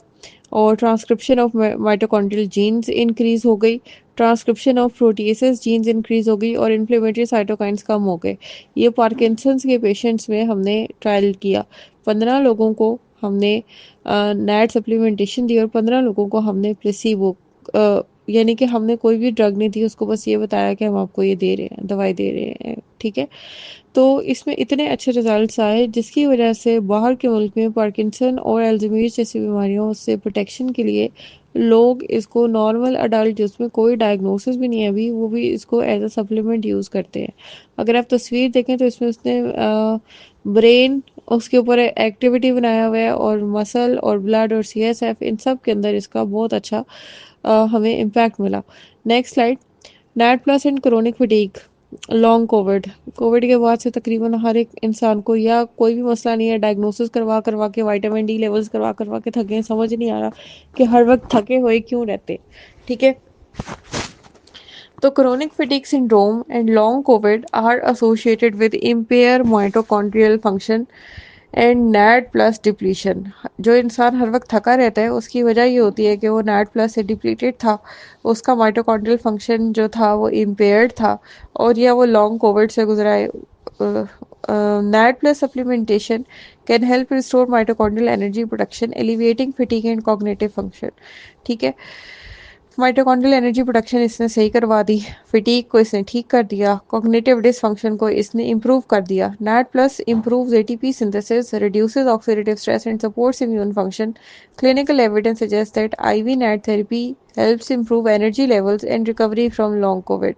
और transcription of mitochondrial genes increase हो गई, transcription of proteases genes increase हो गई और इन्फ्लेमेटरी साइटोकाइंस कम हो गए। ये पार्किंसंस के पेशेंट्स में हमने ट्रायल किया। 15 लोगों को हमने नैड सप्लीमेंटेशन दी और 15 लोगों को हमने प्लेसिबो, यानी कि हमने कोई भी ड्रग नहीं दी, उसको बस ये बताया कि हम आपको ये दे रहे हैं, दवाई दे रहे हैं। ठीक है, तो इसमें इतने अच्छे रिजल्ट्स आए जिसकी वजह से बाहर के मुल्क में पार्किंसन और अल्जाइमर जैसी बीमारियों से प्रोटेक्शन के लिए लोग इसको नॉर्मल अडल्ट जिसमें कोई डायग्नोसिस भी नहीं है अभी, वो भी इसको एज अ सप्लीमेंट यूज़ करते हैं। अगर आप तस्वीर देखें तो इसमें उसने ब्रेन, उसके ऊपर एक्टिविटी बनाया हुआ है और मसल और ब्लड और CSF, इन सब के अंदर इसका बहुत अच्छा हमें इम्पैक्ट मिला। Next slide. NAD plus and chronic fatigue, long Covid के बाद से तकरीबन हर एक इंसान को या कोई भी मसला नहीं है, डायग्नोसिस करवा करवा के, विटामिन डी लेवल्स करवा करवा के थके हैं, समझ नहीं आ रहा कि हर वक्त थके हुए क्यों रहते। ठीक है, तो chronic fatigue syndrome and long COVID are associated with impaired mitochondrial function and NAD plus depletion. जो इंसान हर वक्त थका रहता है उसकी वजह ये होती है कि वो नैड प्लस से डिप्लीटेड था, उसका माइटोकॉन्ड्रियल फंक्शन जो था वो इम्पेयर्ड था और या वो लॉन्ग कोविड से गुजरा है। NAD plus supplementation can help restore mitochondrial energy production, alleviating fatigue and cognitive function. ठीक है, माइटोकॉन्ड्रियल एनर्जी प्रोडक्शन इसने सही करवा दी, फटीग को इसने ठीक कर दिया, कॉग्निटिव डिसफंक्शन को इसने इम्प्रूव कर दिया। NAD plus improves ATP synthesis, reduces oxidative stress and supports immune function. Clinical evidence suggest that IV NAD therapy helps improve energy levels and recovery from long COVID.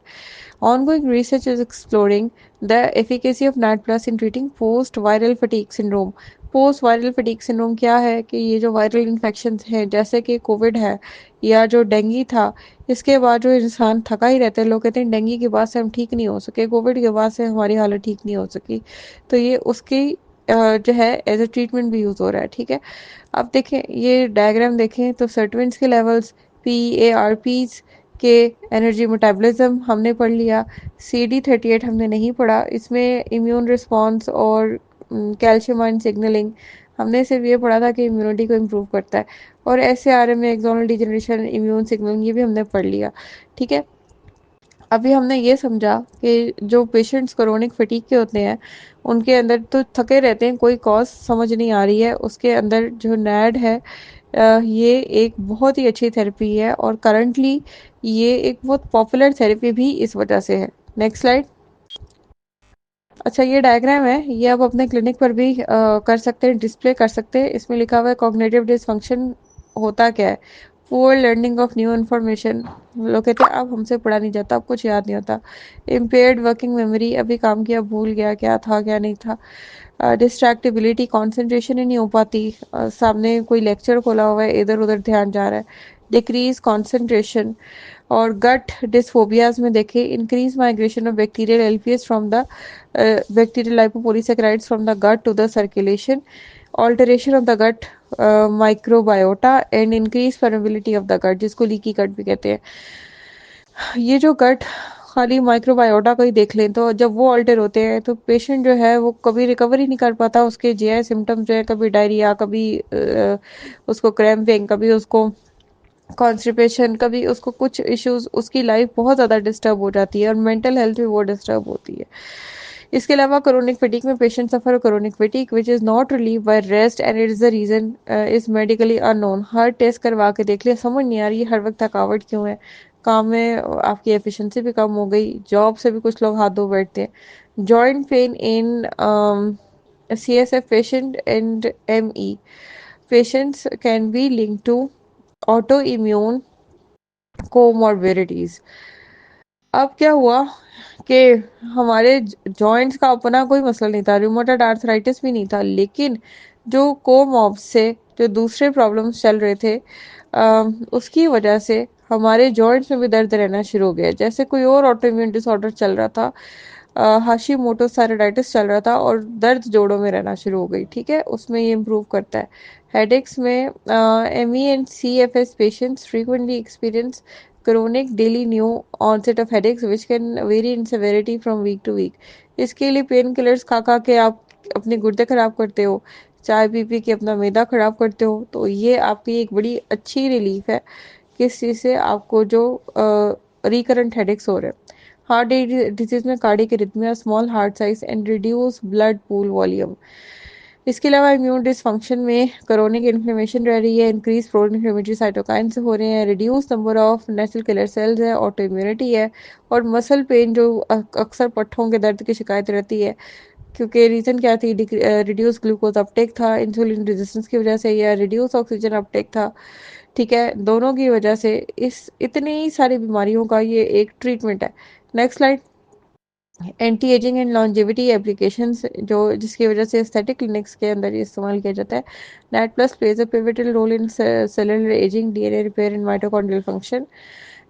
Ongoing research is exploring the efficacy of NAD plus in treating post-viral fatigue syndrome. Post viral fatigue syndrome क्या है कि ये जो viral infection हैं जैसे कि Covid है या जो डेंगू था, इसके बाद जो इंसान थका ही रहता है, लोग कहते हैं डेंगू के बाद से हम ठीक नहीं हो सके, कोविड के बाद से हमारी हालत ठीक नहीं हो सकी, तो ये उसकी जो है एज ए ट्रीटमेंट भी यूज़ हो रहा है। ठीक है, अब देखें ये डायग्राम देखें तो सर्टविन्स के लेवल्स, PARPs के, एनर्जी मेटाबॉलिज्म हमने पढ़ लिया, CD38 हमने नहीं पढ़ा, इसमें इम्यून रिस्पॉन्स और कैल्शियम आयन सिग्नलिंग हमने सिर्फ ये पढ़ा था कि इम्यूनिटी को इम्प्रूव करता है, और SARM में एक्सोनल डिजेनरेशन, इम्यून सिग्नलिंग, ये भी हमने पढ़ लिया। ठीक है, अभी हमने ये समझा कि जो पेशेंट्स क्रोनिक फटीग के होते हैं उनके अंदर तो थके रहते हैं, कोई कॉज समझ नहीं आ रही है, उसके अंदर जो नैड है ये एक बहुत ही अच्छी थेरेपी है और करंटली ये एक बहुत पॉपुलर थेरेपी भी इस वजह से है। Next slide. अच्छा, ये डायग्राम है, ये आप अपने क्लिनिक पर भी कर सकते हैं, डिस्प्ले कर सकते हैं। इसमें लिखा हुआ है कॉग्निटिव डिसफंक्शन होता क्या है, poor learning of new information, लोग कहते हैं अब हमसे पढ़ा नहीं जाता, अब कुछ याद नहीं होता, इम्पेयर्ड वर्किंग मेमोरी, अभी काम किया भूल गया क्या था क्या नहीं था, डिस्ट्रैक्टिबिलिटी, कंसंट्रेशन ही नहीं हो पाती, सामने कोई लेक्चर खोला हुआ है इधर उधर ध्यान जा रहा है, डिक्रीज कंसंट्रेशन, और गट डिसफोबियाज में देखें increase migration of bacterial LPS from the bacterial lipopolysaccharides from the gut to the circulation, alteration of the gut microbiota and increase permeability of the gut, जिसको लीकी गट भी कहते हैं। ये जो गट खाली माइक्रोबायोटा को ही देख लें तो जब वो अल्टर होते हैं तो पेशेंट जो है वो कभी रिकवर ही नहीं कर पाता, उसके GI सिम्टम्स जो है कभी डायरिया, कभी उसको क्रैम्पिंग, कभी उसको कॉन्स्टिपेशन, कभी उसको कुछ इश्यूज, उसकी लाइफ बहुत ज़्यादा डिस्टर्ब हो जाती है और मेंटल हेल्थ भी बहुत डिस्टर्ब होती है। इसके अलावा क्रोनिक फटीग में patient suffer chronic fatigue which is not relieve by rest and it is the reason is medically unknown. हर टेस्ट करवा के देख लिया, समझ नहीं आ रही है हर वक्त थकावट क्यों है, काम में आपकी एफिशिएंसी भी कम हो गई, जॉब से भी कुछ लोग हाथ धो बैठते हैं। Joint pain in CSF patient and ME patients can be linked to autoimmune comorbidities। अब क्या हुआ कि हमारे जॉइंट्स का अपना कोई मसला नहीं था, रूमेटॉइड आर्थराइटिस भी नहीं था, लेकिन जो कोमॉब्स से जो दूसरे प्रॉब्लम्स चल रहे थे उसकी वजह से हमारे जॉइंट्स में भी दर्द रहना शुरू हो गया। जैसे कोई और ऑटोइम्यून डिसऑर्डर चल रहा था, हाशीमोटो थायराइडाइटिस चल रहा था और दर्द जोड़ों में रहना शुरू हो गई। ठीक है, उसमें ये इम्प्रूव करता है। हेडेक्स में ME and CFS patients frequently experience chronic daily new onset of headaches which can vary in severity from week to week। इसके लिए पेन किलर्स खा खा के आप अपने गुर्दे खराब करते हो, चाय पी पी के अपना मैदा खराब करते हो, तो ये आपकी एक बड़ी अच्छी रिलीफ है किस चीज़ से, आपको जो रिकरेंट हेडेक्स हो रहे हैं। हार्ट डिजीज में cardiac arrhythmia, small heart size and reduce blood pool volume. इसके अलावा इम्यून डिसफंक्शन में क्रोनिक इन्फ्लेमेशन रह रही है, इंक्रीज प्रो इन्फ्लेमेटरी साइटोकाइन्स हो रहे हैं, reduce number of natural killer cells है, ऑटो इम्यूनिटी है, और मसल पेन जो अक्सर पट्ठों के दर्द की शिकायत रहती है, क्योंकि रीजन क्या थी, रिड्यूस ग्लूकोज अपटेक था इंसुलिन रेजिस्टेंस की वजह से, या रिड्यूस ऑक्सीजन अपटेक था। ठीक है, दोनों की वजह से इस इतनी सारी बीमारियों का ये एक ट्रीटमेंट है। Next slide. Anti ageing and longevity applications जो जिसकी वजह से एस्थेटिक क्लिनिक्स के अंदर ये इस्तेमाल किया जाता है। NAD plus plays a pivotal role in cellular aging, DNA repair and mitochondrial function.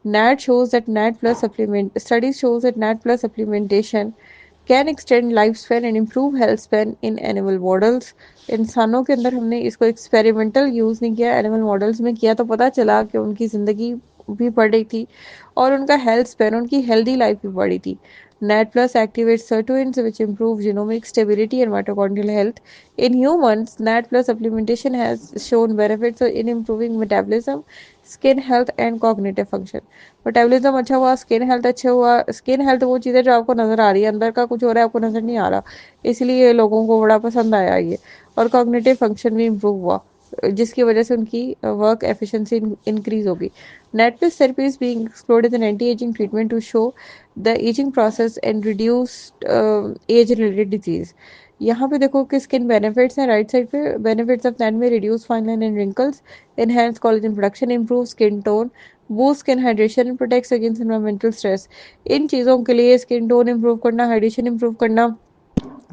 NAT shows that NAT plus supplement studies shows that NAT plus supplementation can extend life span and improve health span in animal models. इंसानों के अंदर हमने इसको experimental use नहीं किया, animal models में किया, तो पता चला कि उनकी ज़िंदगी भी बढ़ रही थी और उनका हेल्थ स्पैन, उनकी हेल्दी लाइफ भी बढ़ी थी। NAT plus activates sirtuins which improve genomic stability and mitochondrial health. In humans, NAT plus supplementation has shown benefits in improving metabolism, skin health and cognitive function। Metabolism अच्छा हुआ, skin health अच्छा हुआ। Skin health वो चीज़ है जो आपको नजर आ रही है, अंदर का कुछ हो रहा है आपको नजर नहीं आ रहा, इसलिए लोगों को बड़ा पसंद आया ये। और कॉग्निटिव फंक्शन भी इम्प्रूव हुआ जिसकी वजह से उनकी वर्क एफिशिएंसी इंक्रीज होगी। NAD plus therapy is being explored as an anti aging treatment to show the aging process and reduce age related disease. यहाँ पे देखो कि स्किन बेनिफिट्स हैं, राइट साइड पे बेनिफिट्स ऑफ टैन में reduce fine line and wrinkles, enhance collagen production, improve skin tone, boost skin hydration and protects against environmental stress। इन चीज़ों के लिए स्किन टोन इंप्रूव करना, हाइड्रेशन इंप्रूव करना,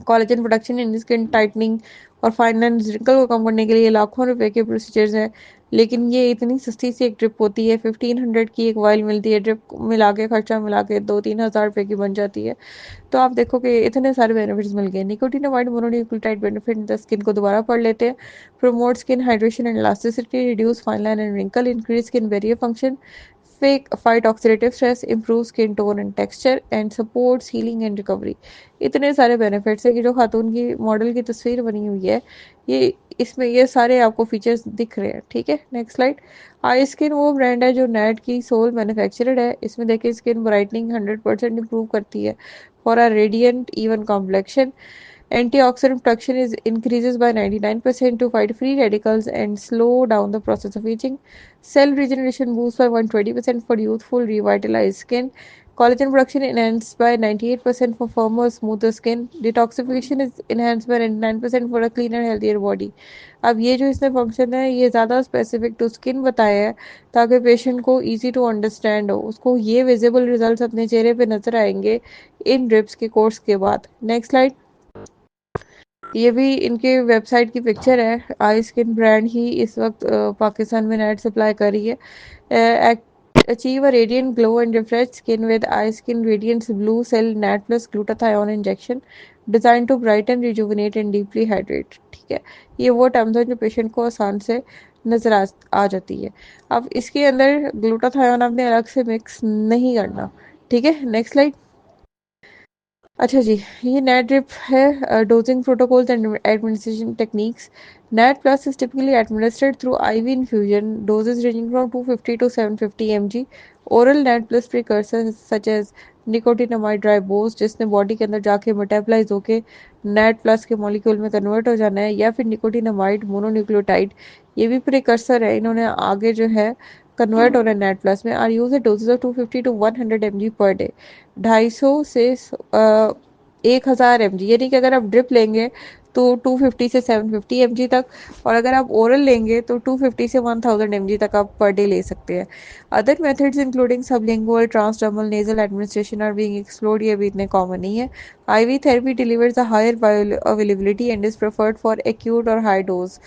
collagen production in skin tightening और fine line wrinkle को कम करने के लिए लाखों रुपए के प्रोसीजर्स हैं। लेकिन ये इतनी सस्ती सी एक ड्रिप होती है, 1500 की एक वाइल मिलती है, ड्रिप मिला के खर्चा मिला के 2-3 हज़ार रुपए की बन जाती है। तो आप देखो कि इतने सारे बेनिफिट्स मिल गए। Nicotinamide mononucleotide benefit the skin को दोबारा पढ़ लेते हैं। Promote skin hydration and elasticity, reduce fine line and wrinkle, increase skin barrier function, fake fight oxidative stress, improve skin tone and texture and supports healing and recovery. इतने सारे benefits है कि जो खातून की मॉडल की तस्वीर बनी हुई है, ये इसमें ये सारे आपको फीचर्स दिख रहे हैं। ठीक है, नेक्स्ट स्लाइड। आई स्किन वो ब्रांड है जो नेट की सोल मैन्युफैक्चरड है। इसमें देखिए स्किन ब्राइटनिंग 100% इंप्रूव करती है for a radiant even complexion. Antioxidant production is increases by 99% to fight free radicals and slow down the process of aging. Cell regeneration boosts by 120% for youthful, revitalized skin. Collagen production enhanced by 98% for firmer, smoother skin. Detoxification is enhanced by 99% for a cleaner, healthier body। अब ये जो इसमें function है ये ज़्यादा specific to skin बताया है ताकि पेशेंट को इजी टू अंडरस्टैंड हो, उसको ये विजिबल रिजल्ट्स अपने चेहरे पे नजर आएंगे इन ड्रिप्स के कोर्स के बाद। Next slide. ये भी इनके वेबसाइट की पिक्चर है। आई स्किन ब्रांड ही इस वक्त पाकिस्तान में नेट सप्लाई कर रही है। Achieve a radiant glow and refresh skin with I skin radiance blue cell NAD plus glutathione injection design to brighten rejuvenate and deeply hydrate. ठीक है, ये वो टर्म्स है जो पेशेंट को आसान से नजर आ जाती है। अब इसके अंदर ग्लूटाथायोन आपने अलग से मिक्स नहीं करना। ठीक है, नेक्स्ट स्लाइड। अच्छा जी, ये नेट ड्रिप है। Dosing protocols and administration techniques. NAD plus is typically administered through IV infusion, doses ranging from 250 to 750 mg। Oral NAD plus precursor such as nicotinamide riboside जिसने body के अंदर जाके metabolise होके NAD plus के molecule में convert हो जाना है, या फिर निकोटिनामाइड मोनोन्यूक्लियोटाइड, ये भी प्रिकर्सर है। इन्होंने आगे जो है कन्वर्ट हो रहे हैं नेट प्लस में are use a dosages of 250 to 100 mg per day. 250 से 1000 mg, यानी कि अगर आप ड्रिप लेंगे तो 250 से 750 mg तक, और अगर आप ओरल लेंगे तो 250 से 1000 mg तक आप पर डे ले सकते हैं। Other methods including sublingual, transdermal, nasal administration are being explored. ये भी इतने कॉमन नहीं है। IV therapy delivers a higher bioavailability and is preferred for acute और high dose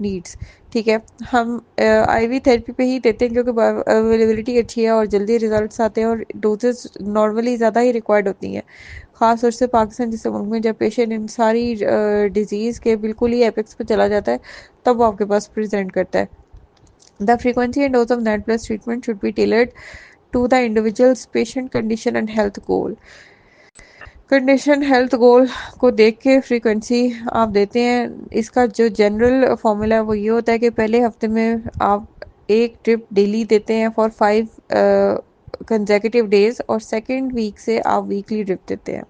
needs। ठीक है, हम IV थेरेपी पे ही देते हैं क्योंकि अवेलेबिलिटी अच्छी है और जल्दी रिजल्ट्स आते हैं और डोजेस नॉर्मली ज़्यादा ही रिक्वायर्ड होती हैं। ख़ास तौर से पाकिस्तान जैसे मुल्क में जब पेशेंट इन सारी डिजीज़ के बिल्कुल ही एपेक्स पे चला जाता है तब वो आपके पास प्रेजेंट करता है। The frequency and dose of NAD plus treatment should be tailored to the individuals patient condition and health goal. Condition health goal को देख के फ्रीक्वेंसी आप देते हैं। इसका जो जनरल फॉर्मूला है वो ये होता है कि पहले हफ्ते में आप एक ट्रिप डेली देते हैं फॉर 5 कंसेक्यूटिव डेज, और सेकेंड वीक से आप वीकली ट्रिप देते हैं।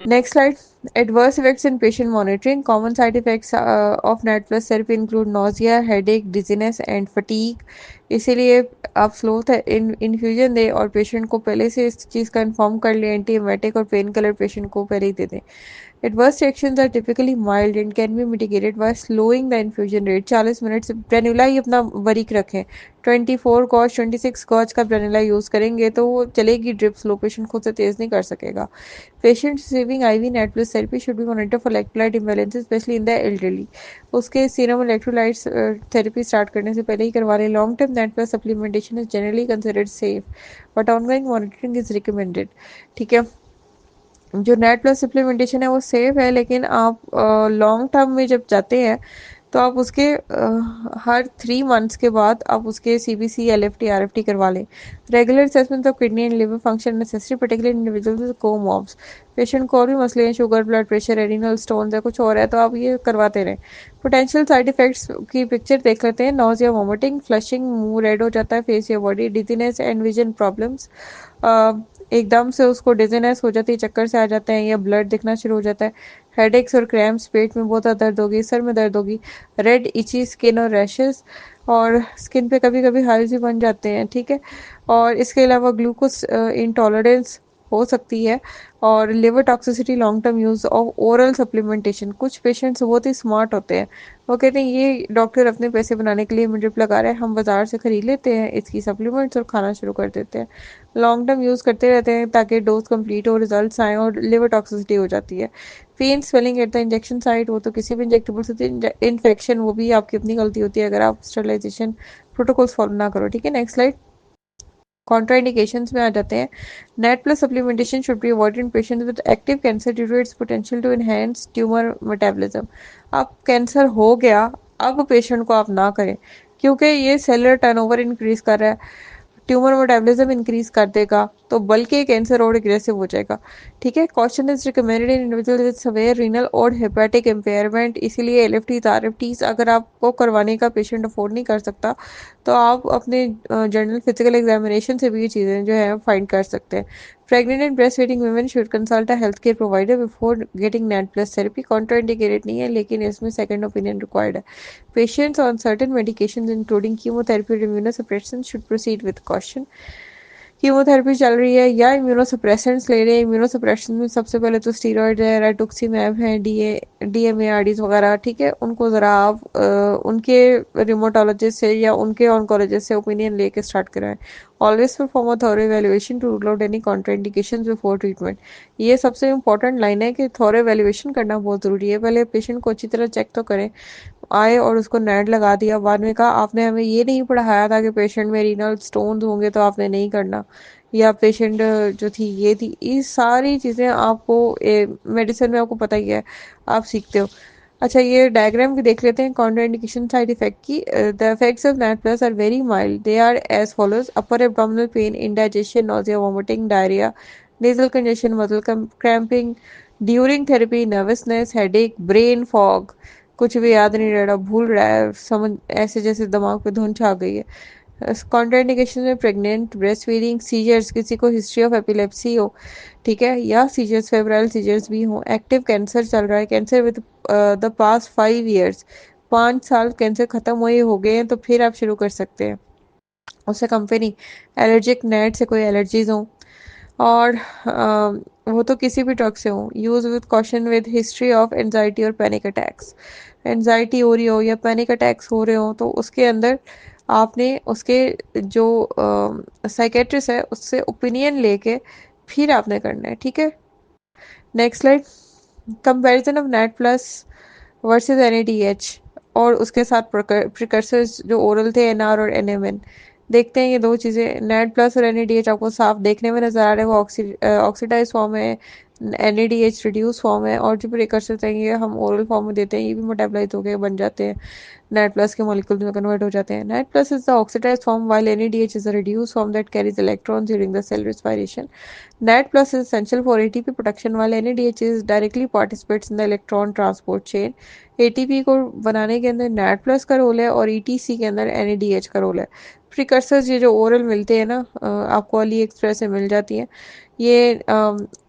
Next slide. Adverse effects in patient monitoring. Common side effects of NAT plus therapy include nausea, headache, dizziness and fatigue. इसीलिए आप स्लो इन्फ्यूजन दें और पेशेंट को पहले से इस चीज़ का इन्फॉर्म कर लें। एंटीएमेटिक और पेन किलर पेशेंट को पहले ही दे दें। Adverse reactions are typically mild and can be mitigated by slowing the infusion rate। 40 minute से ग्रेनुला ही अपना बारीक रखें। 24 गॉज 26 गॉज का ग्रेनुला यूज़ करेंगे तो वो चलेगी ड्रिप स्लो, पेशेंट खुद से तेज़ नहीं कर सकेगा। Patients receiving IV NAT plus therapy should be monitored for electrolyte imbalances, especially in the elderly। उसके सीरम इलेक्ट्रोलाइट्स थेरेपी स्टार्ट करने से पहले ही करवा लें। Long term NAT plus supplementation is generally considered safe, but ongoing monitoring is recommended। ठीक है, जो net plus supplementation है वो सेफ है, लेकिन आप लॉन्ग टर्म में जब जाते हैं तो आप उसके हर 3 मंथ्स के बाद आप उसके CBC, LFT, RFT करवा लें। Regular assessment of kidney and liver function necessary particular individuals with comorbs. Patient को और भी मसले हैं, शुगर, ब्लड प्रेशर, एडिनल स्टोन्स है, कुछ और है, तो आप ये करवाते रहें। पोटेंशियल साइड इफेक्ट्स की पिक्चर देख लेते हैं। नोजिया, वोमिटिंग, फ्लशिंग, मुंह रेड हो जाता है, फेस या body, dizziness and vision problems. एकदम से उसको डिजीनेस हो जाती है, चक्कर से आ जाते हैं या ब्लड दिखना शुरू हो जाता है। हेडेक्स और क्रैम्प्स, पेट में बहुत ज़्यादा दर्द होगी, सर में दर्द होगी, रेड इची स्किन और रैशेस, और स्किन पे कभी कभी हाइल्स भी बन जाते हैं। ठीक है, और इसके अलावा ग्लूकोज इंटॉलरेंस हो सकती है, और liver toxicity, long term use of oral supplementation. कुछ पेशेंट्स बहुत ही स्मार्ट होते हैं, वो कहते हैं ये डॉक्टर अपने पैसे बनाने के लिए हमें ड्रिप लगा रहे हैं, हम बाजार से खरीद लेते हैं इसकी सप्लीमेंट्स और खाना शुरू कर देते हैं। लॉन्ग टर्म यूज़ करते रहते हैं ताकि डोज कंप्लीट हो, रिजल्ट्स आएँ, और लिवर टॉक्सिसिटी हो जाती है। Pain, swelling at the injection site, वो तो किसी भी इंजेक्टेबल से इन्फेक्शन, वो भी आपकी अपनी गलती होती है अगर आप स्टरलाइजेशन प्रोटोकॉल्स फॉलो ना करो। ठीक है, नेक्स्ट स्लाइड। कॉन्ट्राइंडिकेशंस में आ जाते हैं। NAD plus supplementation should be avoided in patients with active cancer due to its potential to enhance tumour metabolism. अब कैंसर हो गया, अब पेशेंट को आप ना करें क्योंकि ये सेलुलर टर्नओवर इंक्रीज कर रहा है, ट्यूमर मेटाबॉलिज्म इंक्रीज कर देगा, तो बल्कि कैंसर और एग्रेसिव हो जाएगा। ठीक है, caution is recommended in individual with severe renal और हेपेटिक इम्पेयरमेंट। इसीलिए LFTs, RFTs अगर आपको करवाने का पेशेंट अफोर्ड नहीं कर सकता तो आप अपने जनरल फिजिकल एग्जामिनेशन से भी ये चीज़ें जो है फाइंड कर सकते हैं। Pregnant and breast feeding women should consult a health care provider before getting net plus therapy. Contraindicated नहीं है, लेकिन इसमें सेकंड ओपिनियन रिक्वायर्ड है। Patients on certain medications including chemotherapy or immunosuppression should proceed with caution। Chemotherapy चल रही है या immunosuppressants ले रहे हैं। इम्यूनोसप्रेशन में सबसे पहले तो स्टीरॉयड है, रेटुक्सीमैब है, DMARDs वगैरह। ठीक है, उनको ज़रा आप उनके रिमोटोलॉजिस्ट से या उनके ऑन्कोलॉजिस्ट से ओपिनियन लेके स्टार्ट कराएं। Always perform a thorough evaluation to rule out any contraindications before treatment. ये सबसे इंपॉर्टेंट लाइन है कि थॉरो इवैल्यूएशन करना बहुत ज़रूरी है। पहले पेशेंट को अच्छी तरह चेक तो करें। आए और उसको नेट लगा दिया, बाद में कहा आपने हमें ये नहीं पढ़ाया था कि पेशेंट में रीनल स्टोन्स होंगे तो आपने नहीं करना, या पेशेंट जो थी ये थी, ये सारी चीज़ें आपको मेडिसिन में आपको पता ही है, आप सीखते हो। अच्छा, ये डायग्राम भी देख लेते हैं कॉन्ट्राइंडिकेशन साइड इफेक्ट की। The effects of NAD plus are very mild, they are as follows: upper abdominal pain, indigestion, nausea, vomiting, diarrhoea, nasal congestion, muscle cramping during therapy, nervousness, headache, brain fog, कुछ भी याद नहीं रह रहा, भूल रहा है, समझ ऐसे जैसे दिमाग पे धुंध छा गई है। कॉन्ट्राइंडिकेशन में प्रेग्नेंट, ब्रेस्ट फीडिंग, सीजर्स, किसी को हिस्ट्री ऑफ एपिलेप्सी हो, ठीक है, या सीजर्स, फेब्राइल सीजर्स भी हो, एक्टिव कैंसर चल रहा है, cancer with the past 5 years, 5 साल कैंसर खत्म हुए हो गए हैं, तो फिर आप शुरू कर सकते हैं। उससे कम पे नहीं। एलर्जिक नेट से कोई एलर्जीज हो, और वो तो किसी भी ड्रग से हो। Use with caution with history of anxiety और पैनिक अटैक्स। एनजाइटी हो रही हो या पैनिक अटैक्स हो रहे हो तो उसके अंदर आपने उसके जो साइकेट्रिस्ट है उससे ओपिनियन लेके फिर आपने करना है, ठीक है। Next slide. Comparison of NAD plus versus NADH और उसके साथ प्रिकर्सर्स जो ओरल थे एनआर और एनएमएन। देखते हैं ये दो चीज़ें, नेट प्लस और एनएडीएच आपको साफ देखने में नजर आ रहा है, वो ऑक्सीडाइज फॉर्म है, एनएडीएच रिड्यूस फॉर्म है, और जो प्रिकर्सर्स हैं ये हम ओरल फॉर्म में देते हैं, ये भी मेटाबोलाइज होके बन जाते हैं, नेट प्लस के मॉलिक्यूल्स में कन्वर्ट हो जाते हैं। NAD plus is the oxidise form while NADH is a reduced form that carries electrons during the cell respiration. NAT plus is essential for ATP production while NADH is directly participates in the electron transport chain. ATP को बनाने के अंदर NAT plus का role है और ETC के अंदर NADH का रोल है। प्रिकर्सर्स ये जो ओरल मिलते हैं ना, आपको अली एक्सप्रेस से मिल जाती हैं, ये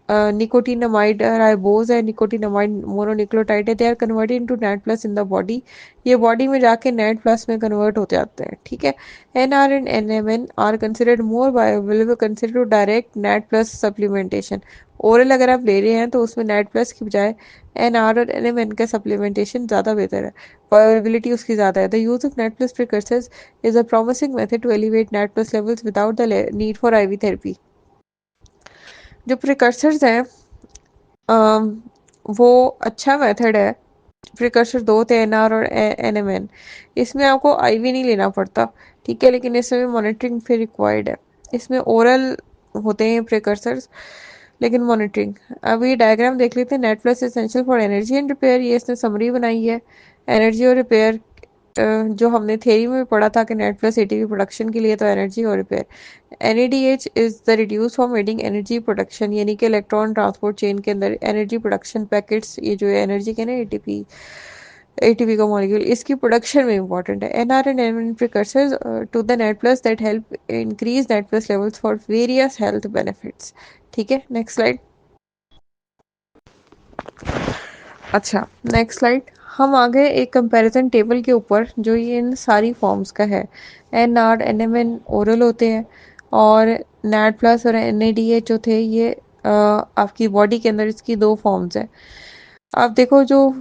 निकोटिनामाइड राइबोज है, निकोटिनामाइड मोनोन्यूक्लियोटाइड है, they are converted into NAD plus in the body. ये बॉडी में जाके नेट प्लस में कन्वर्ट हो जाते हैं, ठीक है। NR and NMN are considered more bioavailable consider to direct NAD plus supplementation. Oral अगर आप ले रहे हैं तो उसमें नेट प्लस की बजाय एनआर और एनएमएन का सप्लीमेंटेशन ज़्यादा बेहतर है, बायोअवेलेबिलिटी उसकी ज़्यादा है। The use of NAD plus precursors is a promising method to elevate NAD plus levels without the need for IV therapy. जो प्रिकर्सर्स हैं, वो अच्छा मेथड है। प्रिकर्सर दो थे, एनआर और एनएमएन। इसमें आपको आईवी नहीं लेना पड़ता, ठीक है, लेकिन इसमें मॉनिटरिंग फिर रिक्वायर्ड है। इसमें ओरल होते हैं प्रिकर्सर्स, लेकिन मॉनिटरिंग। अब ये डायग्राम देख लेते हैं। NAD plus essential for energy and repair, ये इसने समरी बनाई है। एनर्जी और रिपेयर, जो हमने थ्योरी में पढ़ा था कि नेट प्लस एटीपी प्रोडक्शन के लिए तो एनर्जी और repair. NADH is the reduce form adding energy production, यानी कि इलेक्ट्रॉन ट्रांसपोर्ट चेन के अंदर एनर्जी प्रोडक्शन पैकेट्स, ये जो है एनर्जी के ना एटीपी का मॉलिक्यूल, इसकी प्रोडक्शन में इंपॉर्टेंट है। NR and NMN precursors to the NAD plus that help increase NAD plus levels for various health benefits, ठीक है। Next slide. अच्छा, नेक्स्ट स्लाइड। हम आ गए एक कंपैरिजन टेबल के ऊपर जो ये इन सारी फॉर्म्स का है। एनआर एनएमएन ओरल होते हैं, और नेट प्लस और एनएडीएच जो थे ये आपकी बॉडी के अंदर इसकी दो फॉर्म्स है। आप देखो जो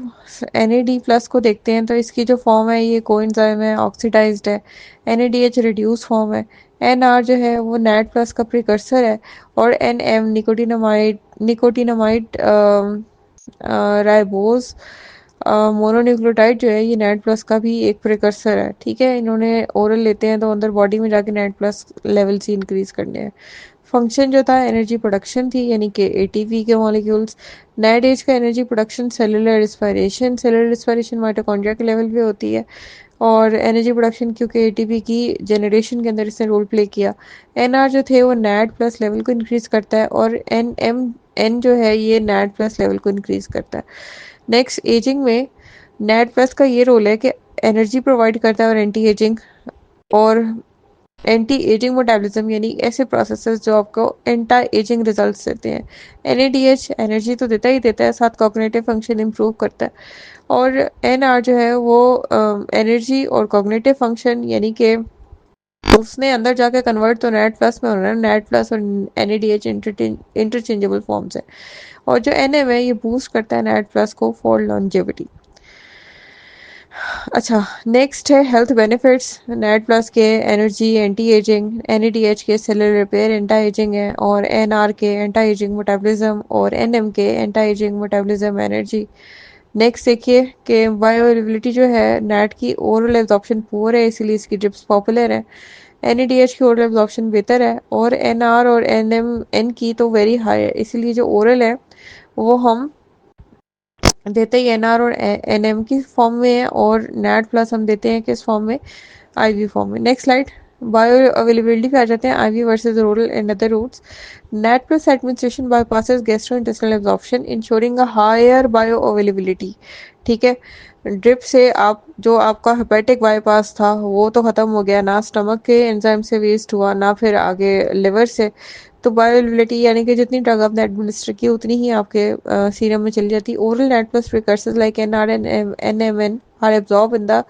NAD प्लस को देखते हैं तो इसकी जो फॉर्म है ये कोएंजाइम है, ऑक्सीडाइज्ड है। NADH रिड्यूस फॉर्म है। NR जो है वो नेट प्लस का प्रिकर्सर है, और NM निकोटिनामाइड राइबोज मोनोन्यूक्लियोटाइड जो है ये नेट प्लस का भी एक प्रिकर्सर है, ठीक है। इन्होंने ओरल लेते हैं तो अंदर बॉडी में जाके नेट प्लस लेवल्स ही इंक्रीज करने हैं। फंक्शन जो था एनर्जी प्रोडक्शन थी, यानी कि एटीपी के मॉलिक्यूल्स। नेट एज का energy production cellular respiration, cellular respiration mitochondria के लेवल पे होती है, और एनर्जी प्रोडक्शन क्योंकि एटीपी की जनरेशन के अंदर इसने रोल प्ले किया। एनआर जो थे वो नेट प्लस लेवल को इंक्रीज करता है, और एन जो है ये नेट प्लस लेवल को इंक्रीज करता है। नेक्स्ट, एजिंग में नेट प्लस का ये रोल है कि एनर्जी प्रोवाइड करता है और एंटी एजिंग, और एंटी एजिंग मेटाबॉलिज्म, यानी ऐसे प्रोसेसेस जो आपको एंटी एजिंग रिजल्ट्स देते हैं। एनएडीएच एनर्जी तो देता ही देता है, साथ कॉग्निटिव फंक्शन इंप्रूव करता है। और एनआर जो है वो एनर्जी और कॉग्निटिव फंक्शन, यानी कि उसने अंदर जाके कन्वर्ट तो नेट प्लस में होना है। नेट प्लस और एनएडीएच इंटरचेंजेबल फॉर्म्स है, और जो एनएम है ये बूस्ट करता है नेट प्लस को फॉर लॉन्जेविटी। अच्छा, नेक्स्ट है हेल्थ बेनिफिट्स। नेट प्लस के एनर्जी, एंटी एजिंग, एनएडीएच के सेलुलर रिपेयर एंटी एजिंग है, और एनआर के एंटी एजिंग मेटाबॉलिज्म, और एनएम के anti ageing metabolism energy. Next देखिए कि बायोअवेलेबिलिटी जो है नेट की ओरल एब्जॉर्प्शन पुअर है, इसीलिए इसकी ड्रिप्स पॉपुलर है। एनएडीएच की ओरल एब्जॉर्प्शन बेहतर है, और एनआर और एनएम की तो वेरी हाई है, इसीलिए जो ओरल है वो हम देते ही एनआर और एनएम की फॉर्म में है, और नेट प्लस हम देते हैं किस फॉर्म में, आईवी फॉर्म में। Next slide. बायो अवेलेबिलिटी पे आ जाते हैं, IV versus oral and other routes. NAD plus administration bypasses gastrointestinal absorption ensuring a higher bio availability, ठीक है। ड्रिप से आप जो आपका हेपेटिक बाईपास था वो तो ख़त्म हो गया ना, स्टमक के एंजाइम से वेस्ट हुआ ना, फिर आगे लिवर से। तो बायोअवेलेबिलिटी यानी कि जितनी ड्रग आपने एडमिनिस्टर की उतनी ही आपके सीरम में चली जाती। Oral NAD plus precursors like NR and NMN are absorb in the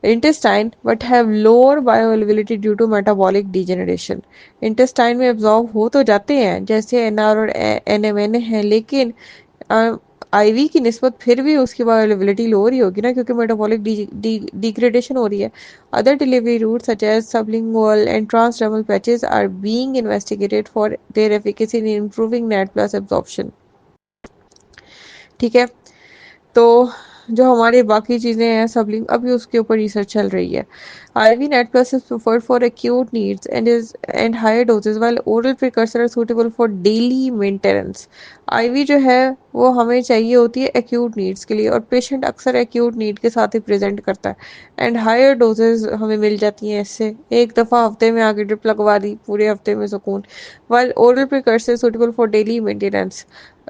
intestine but have lower bioavailability due to metabolic degeneration। Intestine में एब्जॉर्ब हो तो जाते हैं जैसे एनआर और एनएमएन है, लेकिन आईवी की निस्बत फिर भी उसकी बायोअवेलेबिलिटी लो ही होगी ना, क्योंकि मेटाबॉलिक डिग्रेडेशन हो रही है। Other delivery route such as sublingual and transdermal patches are being investigated for their efficacy in improving NAD plus absorption. ठीक है, तो जो हमारी बाकी चीज़ें हैं सबलिंग, अभी उसके ऊपर रिसर्च चल रही है। IV net plus is preferred for acute needs and higher doses while oral precursor are suitable for daily maintenance। IV जो है वो हमें चाहिए होती है acute needs के लिए, और पेशेंट अक्सर acute need के साथ ही प्रेजेंट करता है। एंड हायर डोजेज हमें मिल जाती हैं इससे, एक दफ़ा हफ्ते में आगे ड्रिप लगवा दी, पूरे हफ्ते में सुकून। while oral precursor suitable for daily maintenance,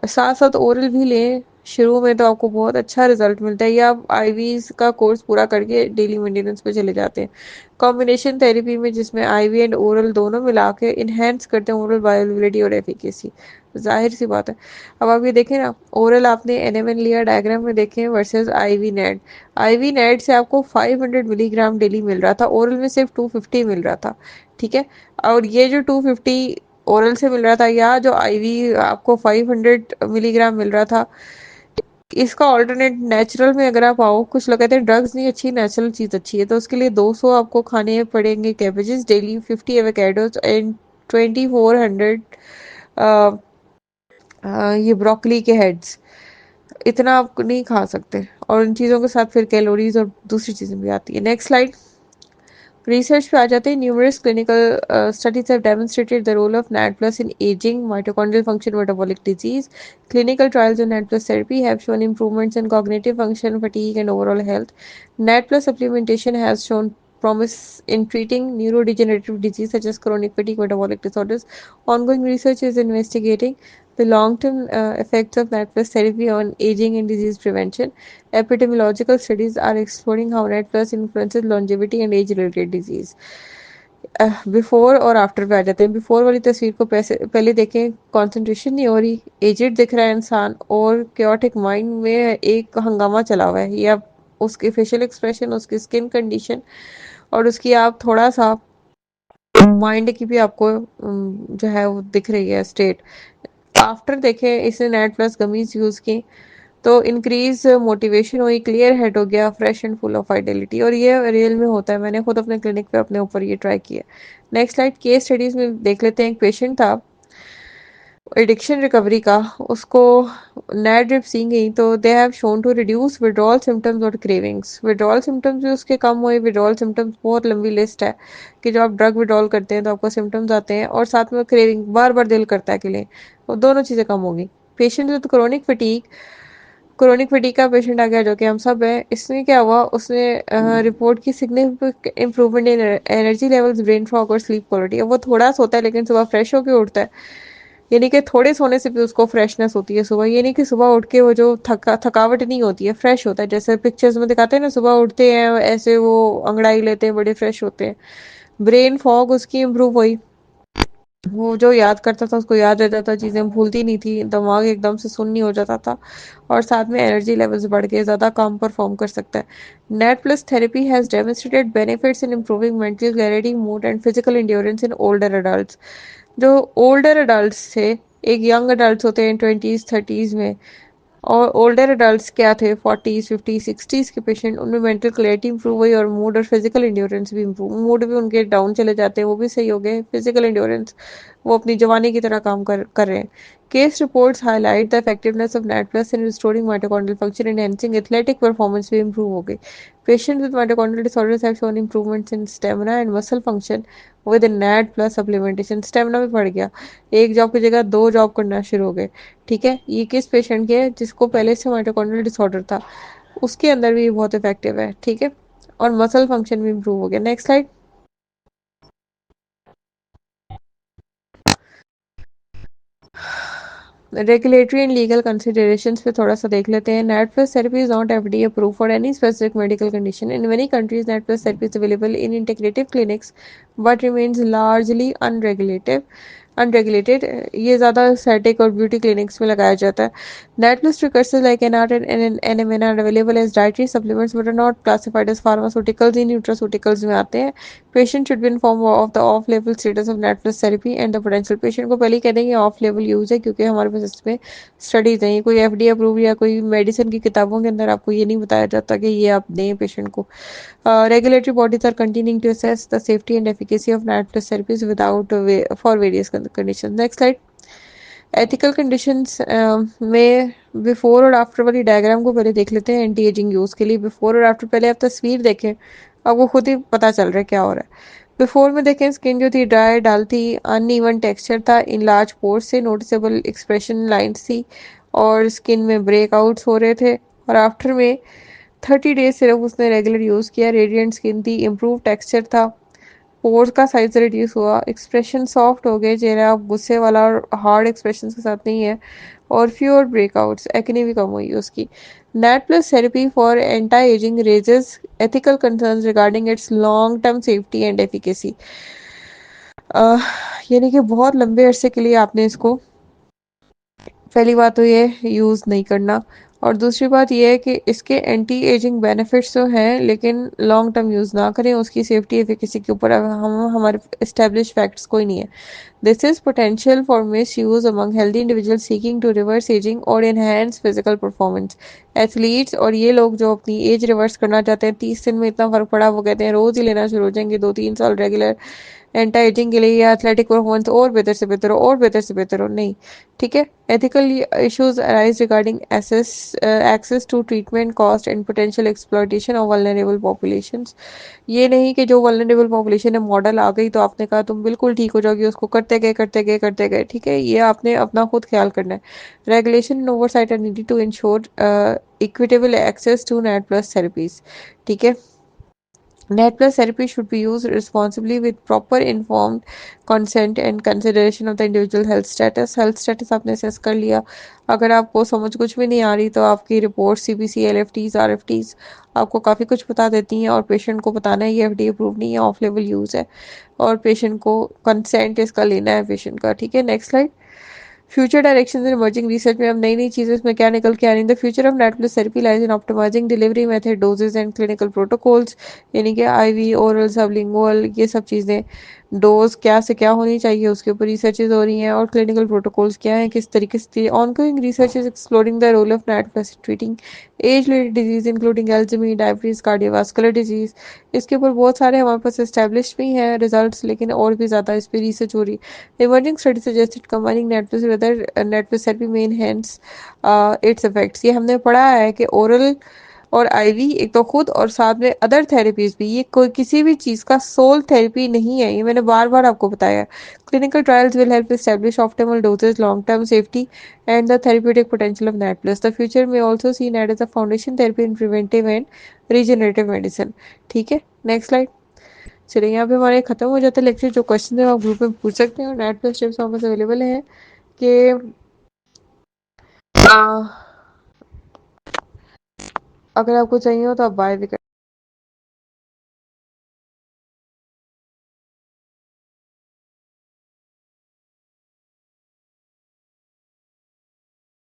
साथ साथ ओरल भी लें शुरू में तो आपको बहुत अच्छा रिजल्ट मिलता है, या आप आईवीज का कोर्स पूरा करके डेली मेंटेनेंस पे चले जाते हैं। कॉम्बिनेशन थेरेपी में जिसमें आईवी एंड ओरल दोनों मिला के इन्हेंस करते हैं ओरल बायोअवेलेबिलिटी और एफिकेसी। जाहिर सी बात है। अब आप ये देखें ना, ओरल आपने एनएमएन लिया, डायग्राम में देखें, versus IV NAD. IV NAD से आपको 500 मिलीग्राम डेली मिल रहा था, ओरल में सिर्फ 250 मिल रहा था। ठीक है, और ये जो 250 ओरल से मिल रहा था, या जो आईवी आपको 500 मिलीग्राम मिल रहा था, इसका ऑल्टरनेट नेचुरल में अगर आप आओ, कुछ लोग कहते हैं ड्रग्स नहीं अच्छी, नेचुरल चीज अच्छी है, तो उसके लिए 200 आपको खाने पड़ेंगे कैबेजेस डेली, 50 एवोकाडोस एंड 2400 ये ब्रोकली के हेड्स। इतना आप नहीं खा सकते, और इन चीज़ों के साथ फिर कैलोरीज और दूसरी चीज़ें भी आती है। Next slide. रिसर्च पे आ जाते हैं। Numerous clinical studies have demonstrated the role of NAD plus in aging, mitochondrial function, metabolic disease. Clinical trials of NAD plus therapy have shown improvements in cognitive function, fatigue, and overall health. NAD plus supplementation has shown promise in treating neurodegenerative disease such as chronic fatigue, metabolic disorders. Ongoing research is investigating the long-term effects of NAD plus therapy on aging and disease prevention. Epidemiological studies are exploring how NAD plus influences longevity and age-related disease। Before और after पे आ जाते हैं। Before वाली तस्वीर को पहले देखें, कंसंट्रेशन नहीं हो रही, एजेड दिख रहा है इंसान, और क्योटिक माइंड में एक हंगामा चला हुआ है। ये आप उसके फेशियल एक्सप्रेशन, उसकी स्किन कंडीशन, और उसकी आप थोड़ा सा माइंड की भी आपको जो है वो दिख रही है स्टेट। आफ्टर देखें, इसने नेट प्लस गमीज यूज की तो इंक्रीज मोटिवेशन हुई, क्लियर हेड हो गया, fresh and full of Vitality, और ये रियल में होता है। मैंने खुद अपने क्लिनिक पे अपने ऊपर ये ट्राई किया। Next slide. केस स्टडीज में देख लेते हैं। एक पेशेंट था एडिक्शन रिकवरी का, उसको नैट ड्रिप सी गई, तो they have shown to reduce withdrawal symptoms और क्रेविंग्स। विड्रॉल सिम्टम्स भी उसके कम हुए। विड्रॉल सिम्टम्स बहुत लंबी लिस्ट है कि जो आप ड्रग विड्रॉल करते हैं तो आपको सिम्टम्स आते हैं, और साथ में क्रेविंग, बार बार दिल करता है कि लें, वो दोनों चीज़ें कम होगी। पेशेंट विद क्रोनिक फटीग का पेशेंट आ गया, जो कि हम सब है। इसमें क्या हुआ, उसने रिपोर्ट की significant improvement in energy levels, brain fog और स्लीप क्वालिटी। अब वो थोड़ा सोता है लेकिन सुबह फ्रेश होकर उठता है, यानी कि थोड़े सोने से भी उसको फ्रेशनेस होती है सुबह। ये नहीं कि सुबह उठ के वो जो थकावट नहीं होती है, फ्रेश होता है। जैसे पिक्चर्स में दिखाते हैं ना, सुबह उठते हैं ऐसे वो अंगड़ाई लेते हैं, बड़े फ्रेश होते हैं। ब्रेन फॉग उसकी इम्प्रूव हुई, वो जो याद करता था उसको याद रहता था, चीज़ें भूलती नहीं थी, दिमाग एकदम से सुन्न नहीं हो जाता था, और साथ में एनर्जी लेवल्स बढ़ के ज़्यादा काम परफॉर्म कर सकता है। NAD plus therapy has demonstrated benefits in improving mental clarity, mood and physical endurance in older adult. जो ओल्डर अडल्ट थे, एक यंग अडल्ट होते हैं 20s 30s में, और ओल्डर अडल्ट्स क्या थे, 40s 50s 60s के पेशेंट, उनमें मेंटल क्लैरिटी इंप्रूव हुई, और मूड और फिजिकल इंड्योरेंस भी इंप्रूव। मूड भी उनके डाउन चले जाते हैं, वो भी सही हो गए। फिजिकल इंड्योरेंस, वो अपनी जवानी की तरह काम कर रहे हैं। Case reports highlight the effectiveness of NAD plus in restoring mitochondrial function, enhancing athletic performance भी इंप्रूव हो गई। Patient with mitochondrial disorders have shown improvements in stamina and muscle function with net plus supplementation. Stamina भी बढ़ गया, एक job की जगह 2 job करना शुरू हो गए। ठीक है, ये किस पेशेंट के है, जिसको पहले से माइटोकॉन्ड्रियल डिसऑर्डर था, उसके अंदर भी बहुत इफेक्टिव है। ठीक है, और मसल फंक्शन भी इंप्रूव हो गया। Next slide. Regulatory and legal considerations पे थोड़ा सा देख लेते हैं. NAD plus therapy is not FDA approve for any specific medical condition. In many countries net plus therapy is available in integrative clinics but remains largely unregulated. ये ज़्यादा aesthetic और beauty clinics में लगाया जाता है. NAD plus precursors like NR and NMN are available as dietary supplements but are not classified as pharmaceuticals. In nutraceuticals में आते हैं. Patient should be informed of the off-label status of net plus therapy and the potential. Patient को पहले ही कह देंगे of level use है क्योंकि हमारे पास इसमें स्टडीज नहीं, कोई एफडीए अप्रूव या कोई मेडिसिन की किताबों के अंदर आपको ये नहीं बताया जाता कि ये आप दें पेशेंट को. Regulatory bodies are continuing to assess the safety and efficacy of net plus therapies without for various conditions. Next slide. Ethical conditions में बिफोर और आफ्टर वाली डायग्राम को पहले देख लेते हैं. एंटी एजिंग यूज के लिए बिफोर और आफ्टर पहले आप तस्वीर देखें, आपको खुद ही पता चल रहा है क्या हो रहा है. बिफोर में देखें स्किन जो थी ड्राई डल थी, अनइवन टेक्सचर था, इन लार्ज पोर्स से नोटिसेबल एक्सप्रेशन लाइन्स थी और स्किन में ब्रेकआउट्स हो रहे थे. और आफ्टर में 30 डेज सिर्फ उसने रेगुलर यूज़ किया, रेडियंट स्किन थी, इम्प्रूव टेक्सचर था, पोर्स का साइज रिड्यूस हुआ, एक्सप्रेशन सॉफ्ट हो गए, चेहरा अब गुस्से वाला और हार्ड एक्सप्रेशन के साथ नहीं है, और फ्यूअर ब्रेकआउट्स, एक्ने भी कम हुई उसकी. Net plus therapy for anti ageing raises ethical concerns regarding it's long term safety and efficacy. यानी कि बहुत लंबे अरसे के लिए आपने इसको, पहली बात तो ये यूज़ नहीं करना, और दूसरी बात ये है कि इसके एंटी एजिंग बेनिफिट्स तो हैं लेकिन लॉन्ग टर्म यूज़ ना करें. उसकी सेफ्टी एफिकेसी के ऊपर हम हमारे एस्टेब्लिश फैक्ट्स कोई नहीं है. This is potential for misuse among healthy individuals seeking to reverse aging or enhance physical performance. Athletes और ये लोग जो अपनी एज रिवर्स करना चाहते हैं, 30 दिन में इतना फर्क पड़ा, वो कहते हैं रोज ही लेना शुरू हो जाएंगे 2-3 साल रेगुलर एंटी एजिंग के लिए, या एथलेटिक परफॉर्मेंस और बेहतर से बेहतर हो और बेहतर से बेहतर हो. नहीं, ठीक है. Ethical issues arise regarding access to treatment, cost and potential exploitation of vulnerable populations. ये नहीं कि जो वल्नरेबल पॉपुलेशन है मॉडल आ गई तो आपने कहा तुम बिल्कुल ठीक हो जाओगी, उसको करते गए करते गए करते गए. ठीक है, ये आपने अपना खुद ख्याल करना है. Regulation and oversight are needed to ensure equitable access to NAD plus therapies. ठीक है. Net plus therapy should be used responsibly with proper informed consent and consideration of the individual health status. Health status आपने assess कर लिया. अगर आपको समझ कुछ भी नहीं आ रही तो आपकी रिपोर्ट सीबीसी, एलएफटीज, आरएफटीज आपको काफ़ी कुछ बता देती हैं, और पेशेंट को बताना है ये एफडीए अप्रूव नहीं है, ऑफ लेवल यूज़ है, और पेशेंट को कंसेंट इसका लेना है पेशेंट का. ठीक है. Next slide. Future directions in emerging research में अब नई नई चीज़ें इसमें क्या निकल के आ रही हैं. The future of NAD plus therapy lies in optimising delivery method, dosages and clinical protocols. यानी कि आईवी, ओरल, सबलिंगुअल, ये सब चीज़ें, डोज क्या से क्या होनी चाहिए उसके ऊपर रिसर्चेज हो रही हैं, और क्लिनिकल प्रोटोकॉल्स क्या हैं, किस तरीके से. Ongoing research is exploring the role of NAD plus treating age related disease including Alzheimer, diabetes, cardiovascular disease. इसके ऊपर बहुत सारे हमारे पास एस्टेब्लिश भी हैं रिजल्ट्स, लेकिन और भी ज़्यादा इस पर रिसर्च हो रही है. Emerging study suggested combining net plus with other net plus therapy में एनहेंस इट्स इफेक्ट्स. ये हमने पढ़ा है कि ओरल और आईवी एक तो खुद, और साथ में अदर थेरेपीज भी, ये कोई किसी भी चीज़ का सोल थेरेपी नहीं है, ये मैंने बार बार आपको बताया. Clinical trials will help establish optimal dosages, long term safety and the therapeutic potential of NAD plus. The future में also see NAD as a foundation therapy in preventive and regenerative medicine. ठीक है. Next slide. चलिए, यहाँ पे हमारे खत्म हो जाता है लेक्चर. जो क्वेश्चन है आप ग्रुप में पूछ सकते हैं, और नेट प्लस टिप्स हमारे पास अवेलेबल है कि आ, अगर आपको चाहिए हो तो आप बाय भी कर